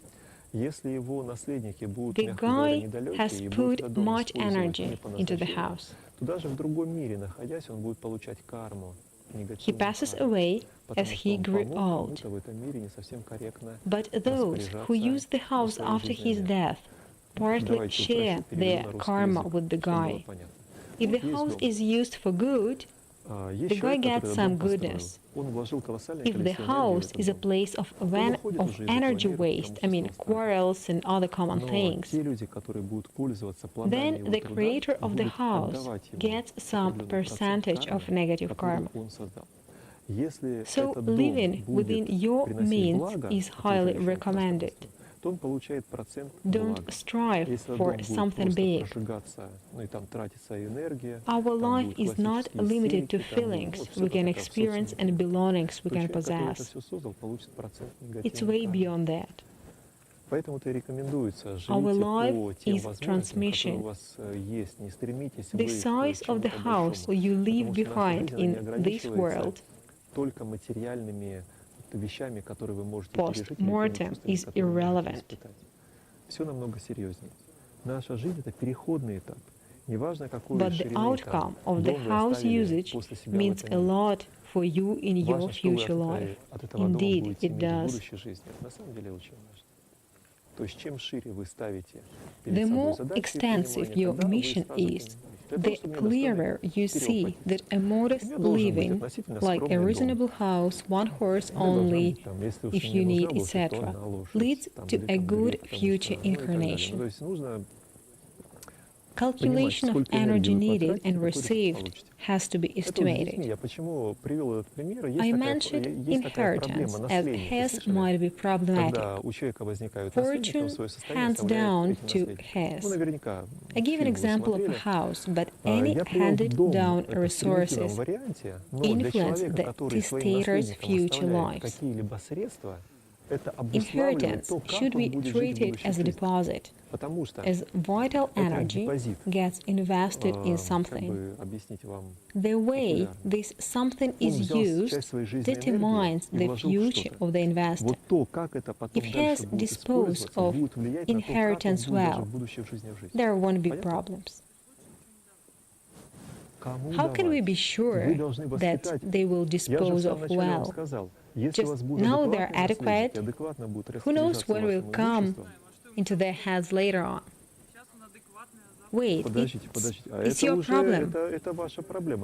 [SPEAKER 3] Если его наследники будут,
[SPEAKER 1] The
[SPEAKER 3] мягко говоря,
[SPEAKER 1] guy
[SPEAKER 3] недалекие
[SPEAKER 1] has
[SPEAKER 3] и будут
[SPEAKER 1] put
[SPEAKER 3] этот дом
[SPEAKER 1] much
[SPEAKER 3] использовать
[SPEAKER 1] energy
[SPEAKER 3] не по
[SPEAKER 1] into the
[SPEAKER 3] назначению,
[SPEAKER 1] house.
[SPEAKER 3] то даже в другом мире, находясь, он будет получать карму,
[SPEAKER 1] He
[SPEAKER 3] негативную
[SPEAKER 1] passes
[SPEAKER 3] карму,
[SPEAKER 1] away
[SPEAKER 3] потому
[SPEAKER 1] as
[SPEAKER 3] что
[SPEAKER 1] he
[SPEAKER 3] он
[SPEAKER 1] grew
[SPEAKER 3] помог
[SPEAKER 1] old.
[SPEAKER 3] кому-то в этом мире не совсем корректно
[SPEAKER 1] But those who use the house
[SPEAKER 3] своей
[SPEAKER 1] after his
[SPEAKER 3] жизненной
[SPEAKER 1] death partly
[SPEAKER 3] Давайте
[SPEAKER 1] share
[SPEAKER 3] упрощу, переведу
[SPEAKER 1] their
[SPEAKER 3] на русский
[SPEAKER 1] karma
[SPEAKER 3] язык,
[SPEAKER 1] with the
[SPEAKER 3] чтобы было
[SPEAKER 1] guy.
[SPEAKER 3] понятно.
[SPEAKER 2] If the house is used for good, the guy gets some goodness. If the house is a place of energy waste, quarrels and other common things, then the creator of the house gets some percentage of negative karma. So living within your means is highly recommended. Don't strive for something big. Our life is not limited to feelings we can experience and belongings we can possess. It's way beyond that. Our life is transmission. The size of the house you leave behind in this world post-mortem is irrelevant. But the outcome of the house usage means a lot for you in your future life. Indeed, it does. The more extensive your mission is, the clearer you see that a modest living, like a reasonable house, one horse only, if you need, etc., leads to a good future incarnation. Calculation of energy needed and received has to be estimated. I mentioned inheritance as his might be problematic. Fortune hands down to his. I give an example of a house, but any handed down resources influence the testator's future lives. Inheritance should be treated as a deposit, as vital energy gets invested in something. The way this something is used determines the future of the investor. If he has disposed of inheritance well, there won't be problems. How can we be sure that they will dispose of well? Just know they're adequate. Who knows what will come into their heads later on? Wait, it's your problem.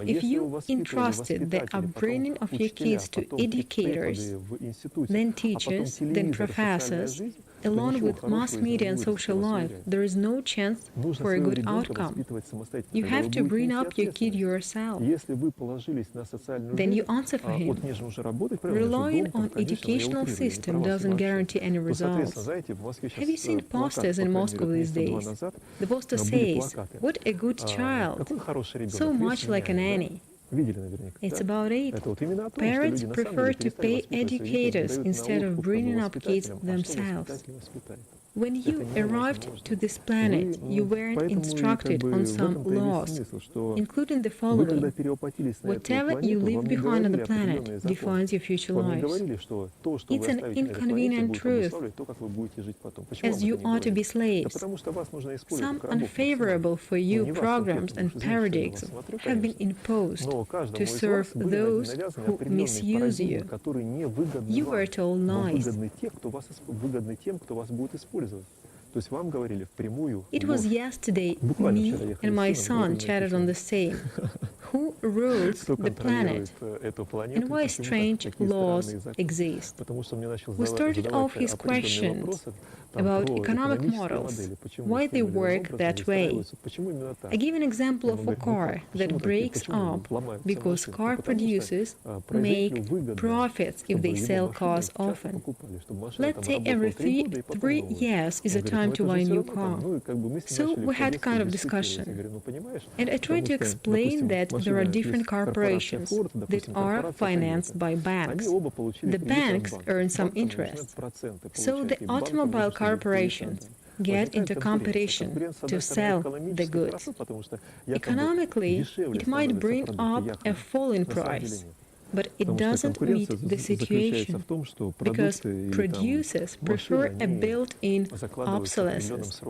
[SPEAKER 2] If you entrusted the upbringing of your kids to educators, then teachers, then professors, along with mass media and social life, there is no chance for a good outcome. You have to bring up your kid yourself. Then you answer for him. Relying on educational system doesn't guarantee any results. Have you seen posters in Moscow these days? The poster says, "What a good child, so much like a nanny." It's about it. Parents prefer to pay educators instead of bringing up kids themselves. When you arrived to this planet, you weren't instructed on some laws, including the following: whatever you leave behind on the planet defines your future lives. It's an inconvenient truth, as you are to be slaves. Some unfavorable for you programs and paradigms have been imposed to serve those who misuse you. You were told nice. It was yesterday me and my son chatted on the same. Who rules the planet and why strange laws exist? We started off his questions about economic models, why they work that way. I give an example of a car that breaks up because car producers make profits if they sell cars often. Let's say every 3 years is a time to buy a new car. So we had kind of discussion. And I tried to explain that there are different corporations that are financed by banks. The banks earn some interest. So the automobile corporations get into competition to sell the goods. Economically, it might bring up a fall in price. but it doesn't meet the situation because producers prefer a built-in obsolescence.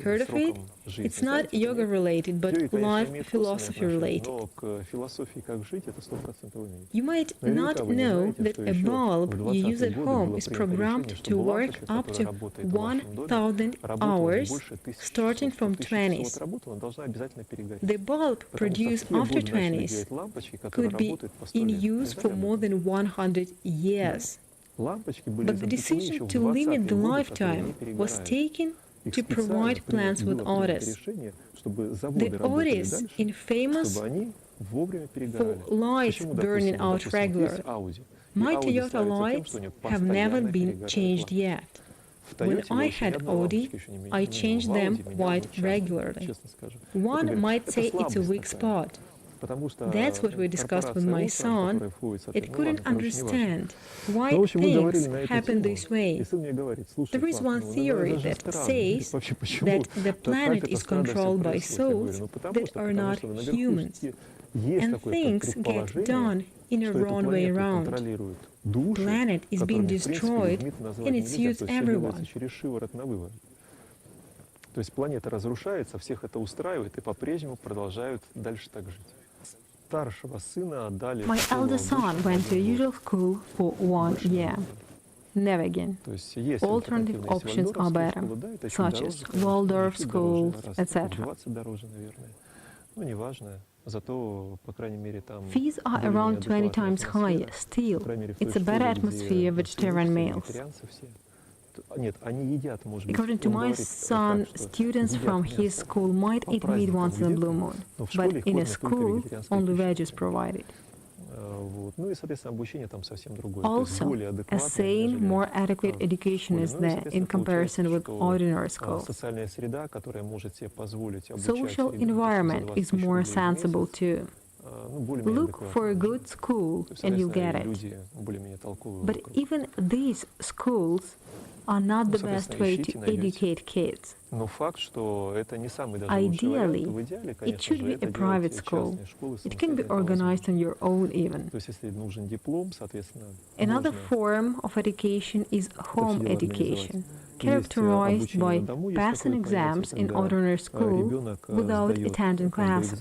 [SPEAKER 2] Heard of it? It's not yoga-related, but life philosophy-related. You might not know that a bulb you use at home is programmed to work up to 1,000 hours starting from 20s. The bulb produced after 20s could be in use for more than 100 years. But the decision to limit the lifetime was taken to provide plants with odors. The odors infamous for lights burning out regularly. My Toyota lights have never been changed yet. When I had Audi, I changed them quite regularly. One might say it's a weak spot. That's what we discussed with my son. It couldn't understand why things happen this way. There is one theory that says that the planet is controlled by souls that are not humans, and things get done in a wrong way around. Planet is being destroyed, and it suits everyone.
[SPEAKER 3] То есть планета разрушается, всех это устраивает и по-прежнему продолжают дальше так жить.
[SPEAKER 2] My eldest son went to a usual school for 1 year. Never again. Alternative options are better, such as Waldorf schools, etc. Fees are around 20 times higher. Still, it's a better atmosphere vegetarian meals. According to my son, students from his school might eat meat once in a blue moon, but in a school, only veg is provided. Also, a sane, more adequate education is there in comparison with ordinary schools. Social environment is more sensible too. Look for a good school and you'll get it. But even these schools are not the best way to educate kids. Ideally, it should be a private school. It can be organized on your own even. Another form of education is home education, characterized by passing exams in ordinary school without attending classes.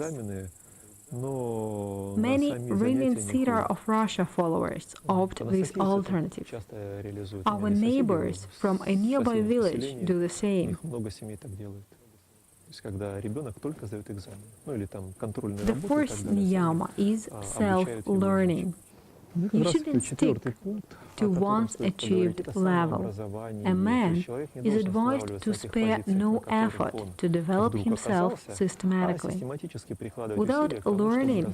[SPEAKER 2] Many Rhenian Cedar of Russia followers opt this alternative. Our neighbors from a nearby village do the same. The first niyama is self-learning. You shouldn't stick to one's achieved level. A man is advised to spare no effort to develop himself systematically. Without learning,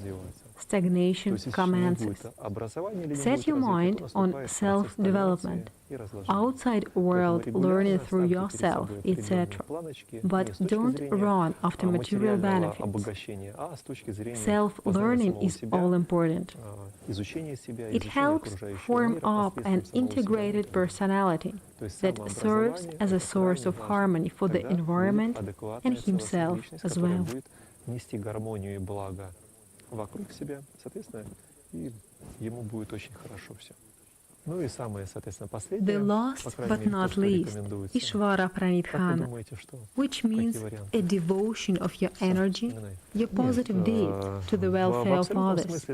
[SPEAKER 2] stagnation commences. Set your mind on self-development, outside world learning through yourself, etc. But don't run after material benefits. Self-learning is all important. It helps form up an integrated personality that serves as a source of harmony for the environment and himself as well. The last but not least, Ishvara Pranidhana, which means a devotion of your energy, your positive deed to the welfare of others.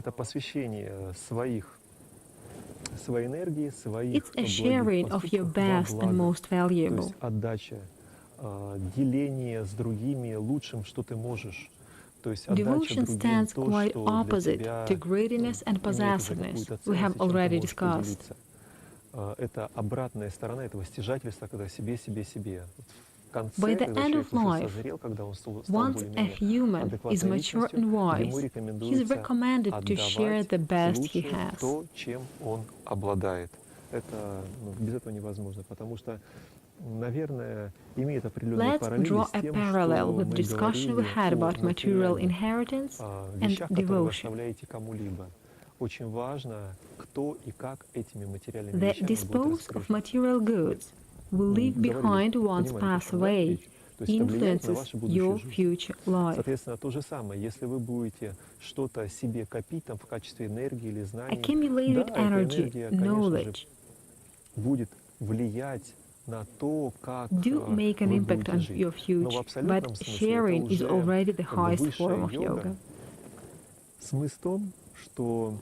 [SPEAKER 2] It's a sharing of your best and most valuable. Devotion stands quite opposite to greediness and possessiveness, we have already discussed. By the end of life, once a human is mature and wise, he is recommended to share the best he has. Let's draw a parallel with the discussion we had about material inheritance and devotion. The dispose of material goods will leave behind once pass away, influences your future life.
[SPEAKER 3] Соответственно, то же самое, если вы будете что-то себе копить там в качестве энергии или знаний,
[SPEAKER 2] Accumulated
[SPEAKER 3] да, эта
[SPEAKER 2] energy,
[SPEAKER 3] энергия, конечно
[SPEAKER 2] knowledge,
[SPEAKER 3] же, будет влиять на то, как
[SPEAKER 2] do make an
[SPEAKER 3] вы
[SPEAKER 2] impact
[SPEAKER 3] будете
[SPEAKER 2] on
[SPEAKER 3] жить.
[SPEAKER 2] your
[SPEAKER 3] Но в
[SPEAKER 2] future,
[SPEAKER 3] абсолютном
[SPEAKER 2] but
[SPEAKER 3] смысле
[SPEAKER 2] sharing
[SPEAKER 3] это
[SPEAKER 2] is
[SPEAKER 3] уже
[SPEAKER 2] already the
[SPEAKER 3] как бы
[SPEAKER 2] highest
[SPEAKER 3] высшая
[SPEAKER 2] form of
[SPEAKER 3] йога.
[SPEAKER 2] yoga.
[SPEAKER 3] Смысл в том, что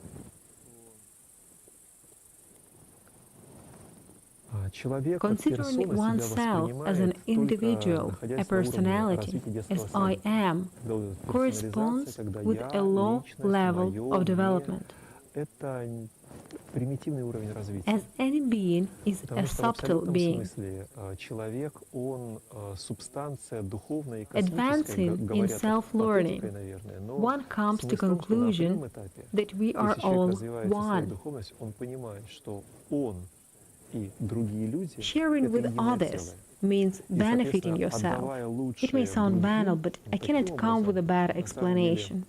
[SPEAKER 3] человек как
[SPEAKER 2] Considering
[SPEAKER 3] персона себя
[SPEAKER 2] oneself as an
[SPEAKER 3] воспринимает только
[SPEAKER 2] individual, a
[SPEAKER 3] находясь на уровне
[SPEAKER 2] personality,
[SPEAKER 3] развития детского
[SPEAKER 2] as I
[SPEAKER 3] садика.
[SPEAKER 2] am,
[SPEAKER 3] Когда вот эта
[SPEAKER 2] corresponds
[SPEAKER 3] персонализация, когда
[SPEAKER 2] with
[SPEAKER 3] я,
[SPEAKER 2] a low
[SPEAKER 3] личность,
[SPEAKER 2] level
[SPEAKER 3] мое,
[SPEAKER 2] of
[SPEAKER 3] мне,
[SPEAKER 2] development,
[SPEAKER 3] это примитивный уровень развития.
[SPEAKER 2] as any being is a
[SPEAKER 3] Потому что в
[SPEAKER 2] subtle
[SPEAKER 3] абсолютном
[SPEAKER 2] being.
[SPEAKER 3] смысле человек, он субстанция духовная и космическая,
[SPEAKER 2] Advancing in
[SPEAKER 3] говорят
[SPEAKER 2] self-learning,
[SPEAKER 3] патетикой, наверное, но
[SPEAKER 2] one comes to
[SPEAKER 3] смысл в том, что на
[SPEAKER 2] conclusion
[SPEAKER 3] определенном этапе,
[SPEAKER 2] that we are
[SPEAKER 3] если человек
[SPEAKER 2] all
[SPEAKER 3] развивает свою
[SPEAKER 2] one.
[SPEAKER 3] духовность, он понимает, что он и другие люди —
[SPEAKER 2] Sharing
[SPEAKER 3] это
[SPEAKER 2] with
[SPEAKER 3] единое
[SPEAKER 2] others
[SPEAKER 3] целое.
[SPEAKER 2] means
[SPEAKER 3] И,
[SPEAKER 2] benefiting
[SPEAKER 3] соответственно,
[SPEAKER 2] yourself.
[SPEAKER 3] отдавая
[SPEAKER 2] It may
[SPEAKER 3] лучшее
[SPEAKER 2] sound banal,
[SPEAKER 3] другим,
[SPEAKER 2] but I
[SPEAKER 3] таким
[SPEAKER 2] cannot come with a
[SPEAKER 3] образом,
[SPEAKER 2] bad
[SPEAKER 3] на самом деле,
[SPEAKER 2] explanation.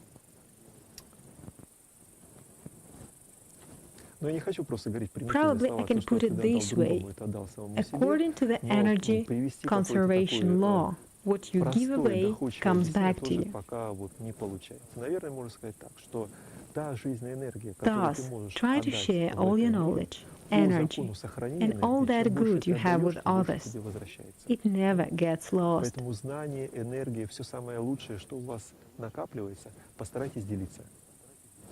[SPEAKER 3] но я не хочу просто говорить примитивные
[SPEAKER 2] Probably
[SPEAKER 3] слова,
[SPEAKER 2] I can
[SPEAKER 3] то, что
[SPEAKER 2] put it
[SPEAKER 3] ты отдал
[SPEAKER 2] this way.
[SPEAKER 3] другому, это отдал самому себе,
[SPEAKER 2] According to the
[SPEAKER 3] но
[SPEAKER 2] energy
[SPEAKER 3] привести какой-то
[SPEAKER 2] conservation
[SPEAKER 3] такой
[SPEAKER 2] law, what you give
[SPEAKER 3] простое,
[SPEAKER 2] away
[SPEAKER 3] доходчивое
[SPEAKER 2] comes
[SPEAKER 3] объяснение
[SPEAKER 2] back to
[SPEAKER 3] тоже
[SPEAKER 2] you.
[SPEAKER 3] пока вот не получается. Наверное, можно сказать так, что та жизненная энергия, которую ты
[SPEAKER 2] Thus,
[SPEAKER 3] можешь
[SPEAKER 2] try to
[SPEAKER 3] отдать
[SPEAKER 2] share
[SPEAKER 3] в
[SPEAKER 2] all your
[SPEAKER 3] этом мире,
[SPEAKER 2] knowledge,
[SPEAKER 3] по
[SPEAKER 2] energy,
[SPEAKER 3] закону сохранения
[SPEAKER 2] and all
[SPEAKER 3] энергии,
[SPEAKER 2] that
[SPEAKER 3] чем больше
[SPEAKER 2] good
[SPEAKER 3] ты
[SPEAKER 2] you have with
[SPEAKER 3] отдаешь, тем больше
[SPEAKER 2] others.
[SPEAKER 3] тебе возвращается.
[SPEAKER 2] It never gets lost.
[SPEAKER 3] Поэтому знание, энергия, все самое лучшее, что у вас накапливается, постарайтесь делиться.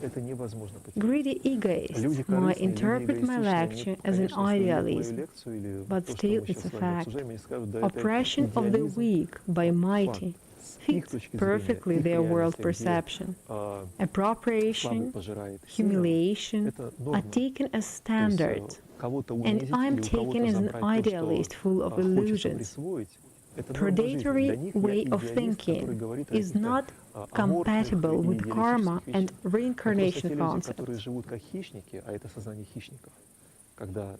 [SPEAKER 3] Это невозможно потерять.
[SPEAKER 2] Greedy egoists
[SPEAKER 3] Люди
[SPEAKER 2] might
[SPEAKER 3] корыстные, люди
[SPEAKER 2] interpret my
[SPEAKER 3] эгоистичные,
[SPEAKER 2] lecture
[SPEAKER 3] они,
[SPEAKER 2] as an
[SPEAKER 3] конечно, слушают мою
[SPEAKER 2] idealism,
[SPEAKER 3] лекцию или
[SPEAKER 2] but
[SPEAKER 3] то, что
[SPEAKER 2] still
[SPEAKER 3] мы
[SPEAKER 2] it's
[SPEAKER 3] сейчас
[SPEAKER 2] a
[SPEAKER 3] с вами
[SPEAKER 2] fact.
[SPEAKER 3] обсуждаем, они скажут, да, это
[SPEAKER 2] Oppression of the
[SPEAKER 3] идеализм,
[SPEAKER 2] weak by
[SPEAKER 3] факт.
[SPEAKER 2] mighty
[SPEAKER 3] С их
[SPEAKER 2] fits
[SPEAKER 3] точки зрения,
[SPEAKER 2] perfectly
[SPEAKER 3] их
[SPEAKER 2] their world
[SPEAKER 3] реальности, где
[SPEAKER 2] perception.
[SPEAKER 3] слабый
[SPEAKER 2] Appropriation,
[SPEAKER 3] пожирает сильного,
[SPEAKER 2] humiliation
[SPEAKER 3] это
[SPEAKER 2] are
[SPEAKER 3] норма.
[SPEAKER 2] taken as
[SPEAKER 3] То есть
[SPEAKER 2] standards,
[SPEAKER 3] кого-то
[SPEAKER 2] and
[SPEAKER 3] унизить
[SPEAKER 2] I'm
[SPEAKER 3] или у
[SPEAKER 2] taken
[SPEAKER 3] кого-то
[SPEAKER 2] as an
[SPEAKER 3] забрать то,
[SPEAKER 2] idealist
[SPEAKER 3] что
[SPEAKER 2] full of
[SPEAKER 3] хочется
[SPEAKER 2] illusions.
[SPEAKER 3] присвоить, это норма жизни. Для
[SPEAKER 2] Predatory
[SPEAKER 3] них я
[SPEAKER 2] way of
[SPEAKER 3] идеалист, который
[SPEAKER 2] thinking
[SPEAKER 3] говорит о
[SPEAKER 2] is
[SPEAKER 3] каких-то
[SPEAKER 2] not
[SPEAKER 3] аморфных
[SPEAKER 2] compatible
[SPEAKER 3] и
[SPEAKER 2] with karma
[SPEAKER 3] идеалистических
[SPEAKER 2] and
[SPEAKER 3] вещах. Но просто
[SPEAKER 2] reincarnation
[SPEAKER 3] те люди, которые
[SPEAKER 2] concepts.
[SPEAKER 3] живут как хищники, а это сознание хищников, когда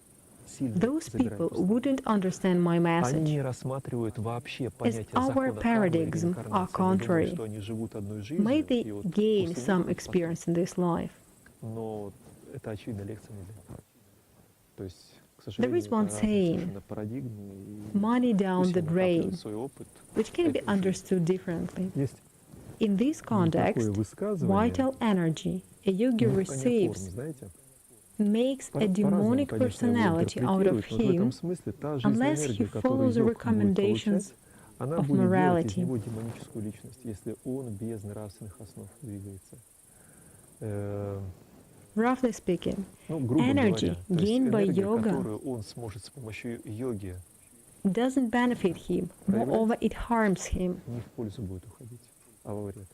[SPEAKER 3] сильный
[SPEAKER 2] Those
[SPEAKER 3] забирает
[SPEAKER 2] people
[SPEAKER 3] просто,
[SPEAKER 2] wouldn't understand my
[SPEAKER 3] они
[SPEAKER 2] message,
[SPEAKER 3] не рассматривают вообще
[SPEAKER 2] as
[SPEAKER 3] понятие
[SPEAKER 2] our
[SPEAKER 3] закона кармы и
[SPEAKER 2] paradigms are
[SPEAKER 3] реинкарнации. Они думают,
[SPEAKER 2] contrary.
[SPEAKER 3] что они живут одной
[SPEAKER 2] May
[SPEAKER 3] жизнью,
[SPEAKER 2] they
[SPEAKER 3] и вот
[SPEAKER 2] gain
[SPEAKER 3] после
[SPEAKER 2] some
[SPEAKER 3] них будет потом.
[SPEAKER 2] experience in this life.
[SPEAKER 3] Но это, очевидно, лекция не для них. То есть, к
[SPEAKER 2] There
[SPEAKER 3] сожалению,
[SPEAKER 2] is
[SPEAKER 3] это
[SPEAKER 2] one
[SPEAKER 3] разные
[SPEAKER 2] saying,
[SPEAKER 3] совершенно парадигмы, и
[SPEAKER 2] money down
[SPEAKER 3] пусть
[SPEAKER 2] the
[SPEAKER 3] они накапливают
[SPEAKER 2] drain,
[SPEAKER 3] свой опыт.
[SPEAKER 2] which can be
[SPEAKER 3] Это уже
[SPEAKER 2] understood differently.
[SPEAKER 3] есть
[SPEAKER 2] In this
[SPEAKER 3] такое
[SPEAKER 2] context,
[SPEAKER 3] высказывание,
[SPEAKER 2] vital energy a yogi
[SPEAKER 3] форм,
[SPEAKER 2] receives
[SPEAKER 3] знаете,
[SPEAKER 2] makes a
[SPEAKER 3] по-разному,
[SPEAKER 2] demonic
[SPEAKER 3] конечно, его
[SPEAKER 2] personality out of
[SPEAKER 3] интерпретируют, но в этом
[SPEAKER 2] him
[SPEAKER 3] смысле та жизненная
[SPEAKER 2] unless he
[SPEAKER 3] энергия, которую
[SPEAKER 2] follows the
[SPEAKER 3] йог будет
[SPEAKER 2] recommendations
[SPEAKER 3] получать, она
[SPEAKER 2] of
[SPEAKER 3] будет делать из
[SPEAKER 2] morality.
[SPEAKER 3] него демоническую личность, если он без нравственных основ двигается.
[SPEAKER 2] Roughly speaking,
[SPEAKER 3] Ну, грубо
[SPEAKER 2] energy
[SPEAKER 3] говоря, то есть
[SPEAKER 2] gained by
[SPEAKER 3] энергия,
[SPEAKER 2] yoga
[SPEAKER 3] которую он сможет с помощью йоги,
[SPEAKER 2] doesn't benefit him, moreover, it harms him.
[SPEAKER 3] не в пользу будет уходить, а во вред.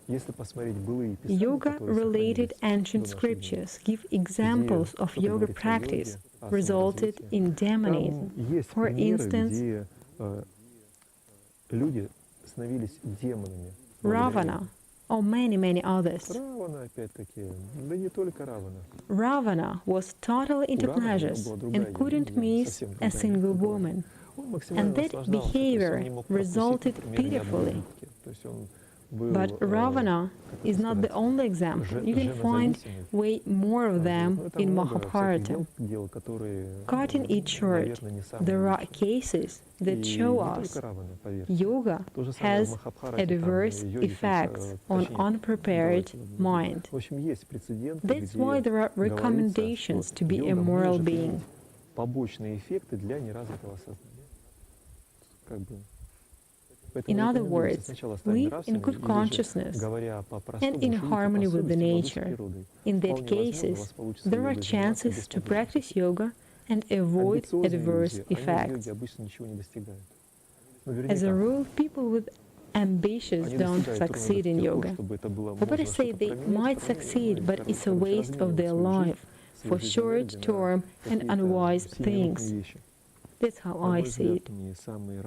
[SPEAKER 3] Если посмотреть былые писания,
[SPEAKER 2] Yoga-related
[SPEAKER 3] которые
[SPEAKER 2] ancient
[SPEAKER 3] сохранились до наших дней,
[SPEAKER 2] scriptures give examples of
[SPEAKER 3] что-то
[SPEAKER 2] yoga
[SPEAKER 3] говорится о
[SPEAKER 2] practice
[SPEAKER 3] йоге, о
[SPEAKER 2] resulted
[SPEAKER 3] саморазвитии,
[SPEAKER 2] in demonism.
[SPEAKER 3] там есть
[SPEAKER 2] For
[SPEAKER 3] примеры,
[SPEAKER 2] instance,
[SPEAKER 3] где люди становились демонами. благодаря
[SPEAKER 2] Ravana,
[SPEAKER 3] йоге.
[SPEAKER 2] or many others.
[SPEAKER 3] Равана, опять-таки, да не только Равана.
[SPEAKER 2] Ravana was totally into
[SPEAKER 3] У Раваны
[SPEAKER 2] pleasures
[SPEAKER 3] была другая
[SPEAKER 2] and couldn't
[SPEAKER 3] йога,
[SPEAKER 2] miss
[SPEAKER 3] совсем
[SPEAKER 2] a
[SPEAKER 3] другая
[SPEAKER 2] single
[SPEAKER 3] йога.
[SPEAKER 2] woman.
[SPEAKER 3] Он максимально
[SPEAKER 2] And that
[SPEAKER 3] наслаждался, то есть он
[SPEAKER 2] behavior
[SPEAKER 3] не мог пропустить,
[SPEAKER 2] resulted
[SPEAKER 3] например, ни одной
[SPEAKER 2] pitifully.
[SPEAKER 3] нитки. То есть он был,
[SPEAKER 2] But Ravana
[SPEAKER 3] как
[SPEAKER 2] is
[SPEAKER 3] это
[SPEAKER 2] not the
[SPEAKER 3] сказать,
[SPEAKER 2] only example. You can find
[SPEAKER 3] женозависимый.
[SPEAKER 2] way more of
[SPEAKER 3] Ну,
[SPEAKER 2] them
[SPEAKER 3] это
[SPEAKER 2] in
[SPEAKER 3] много всяких
[SPEAKER 2] Mahabharata.
[SPEAKER 3] дел, которые,
[SPEAKER 2] Cutting it short,
[SPEAKER 3] наверное, не самые
[SPEAKER 2] there are
[SPEAKER 3] лучшие.
[SPEAKER 2] cases
[SPEAKER 3] И
[SPEAKER 2] that show
[SPEAKER 3] не
[SPEAKER 2] us
[SPEAKER 3] только Равана, поверьте.
[SPEAKER 2] yoga
[SPEAKER 3] То же самое в
[SPEAKER 2] has
[SPEAKER 3] Махабхарате, там
[SPEAKER 2] adverse
[SPEAKER 3] йоги,
[SPEAKER 2] effects on
[SPEAKER 3] точнее,
[SPEAKER 2] unprepared
[SPEAKER 3] давайте,
[SPEAKER 2] mind.
[SPEAKER 3] в общем, есть прецеденты,
[SPEAKER 2] That's
[SPEAKER 3] где
[SPEAKER 2] why there are
[SPEAKER 3] говорится,
[SPEAKER 2] recommendations
[SPEAKER 3] что
[SPEAKER 2] to be a
[SPEAKER 3] йога
[SPEAKER 2] moral
[SPEAKER 3] может
[SPEAKER 2] being.
[SPEAKER 3] иметь побочные эффекты для неразвитого сознания. Как бы.
[SPEAKER 2] In other words,
[SPEAKER 3] сначала стать
[SPEAKER 2] live in
[SPEAKER 3] нравственным,
[SPEAKER 2] good
[SPEAKER 3] или же,
[SPEAKER 2] consciousness
[SPEAKER 3] говоря по-простому,
[SPEAKER 2] and in
[SPEAKER 3] живите по
[SPEAKER 2] harmony with the
[SPEAKER 3] совести, в ладу с
[SPEAKER 2] nature.
[SPEAKER 3] природой.
[SPEAKER 2] In that
[SPEAKER 3] Вполне возможно, у
[SPEAKER 2] cases,
[SPEAKER 3] вас получится
[SPEAKER 2] there are
[SPEAKER 3] йогой заниматься без
[SPEAKER 2] chances to
[SPEAKER 3] побочных
[SPEAKER 2] practice
[SPEAKER 3] эффектов.
[SPEAKER 2] yoga and avoid
[SPEAKER 3] Амбициозные
[SPEAKER 2] adverse
[SPEAKER 3] люди, они в
[SPEAKER 2] effects.
[SPEAKER 3] йоге обычно ничего не достигают.
[SPEAKER 2] As a
[SPEAKER 3] Наверняка.
[SPEAKER 2] rule, people with ambitions
[SPEAKER 3] Они
[SPEAKER 2] don't
[SPEAKER 3] достигают ровно
[SPEAKER 2] succeed in
[SPEAKER 3] до тех пор,
[SPEAKER 2] yoga.
[SPEAKER 3] чтобы это было
[SPEAKER 2] Or better
[SPEAKER 3] можно
[SPEAKER 2] say,
[SPEAKER 3] что-то
[SPEAKER 2] they
[SPEAKER 3] променять,
[SPEAKER 2] might
[SPEAKER 3] потом,
[SPEAKER 2] succeed, but
[SPEAKER 3] короче,
[SPEAKER 2] it's a waste of their
[SPEAKER 3] разменивать
[SPEAKER 2] life
[SPEAKER 3] свою
[SPEAKER 2] for
[SPEAKER 3] жизнь,
[SPEAKER 2] short
[SPEAKER 3] свою энергию на
[SPEAKER 2] term and
[SPEAKER 3] какие-то
[SPEAKER 2] unwise
[SPEAKER 3] сильные
[SPEAKER 2] things.
[SPEAKER 3] вещи.
[SPEAKER 2] That's how
[SPEAKER 3] На
[SPEAKER 2] I
[SPEAKER 3] мой
[SPEAKER 2] see
[SPEAKER 3] взгляд,
[SPEAKER 2] it.
[SPEAKER 3] не самые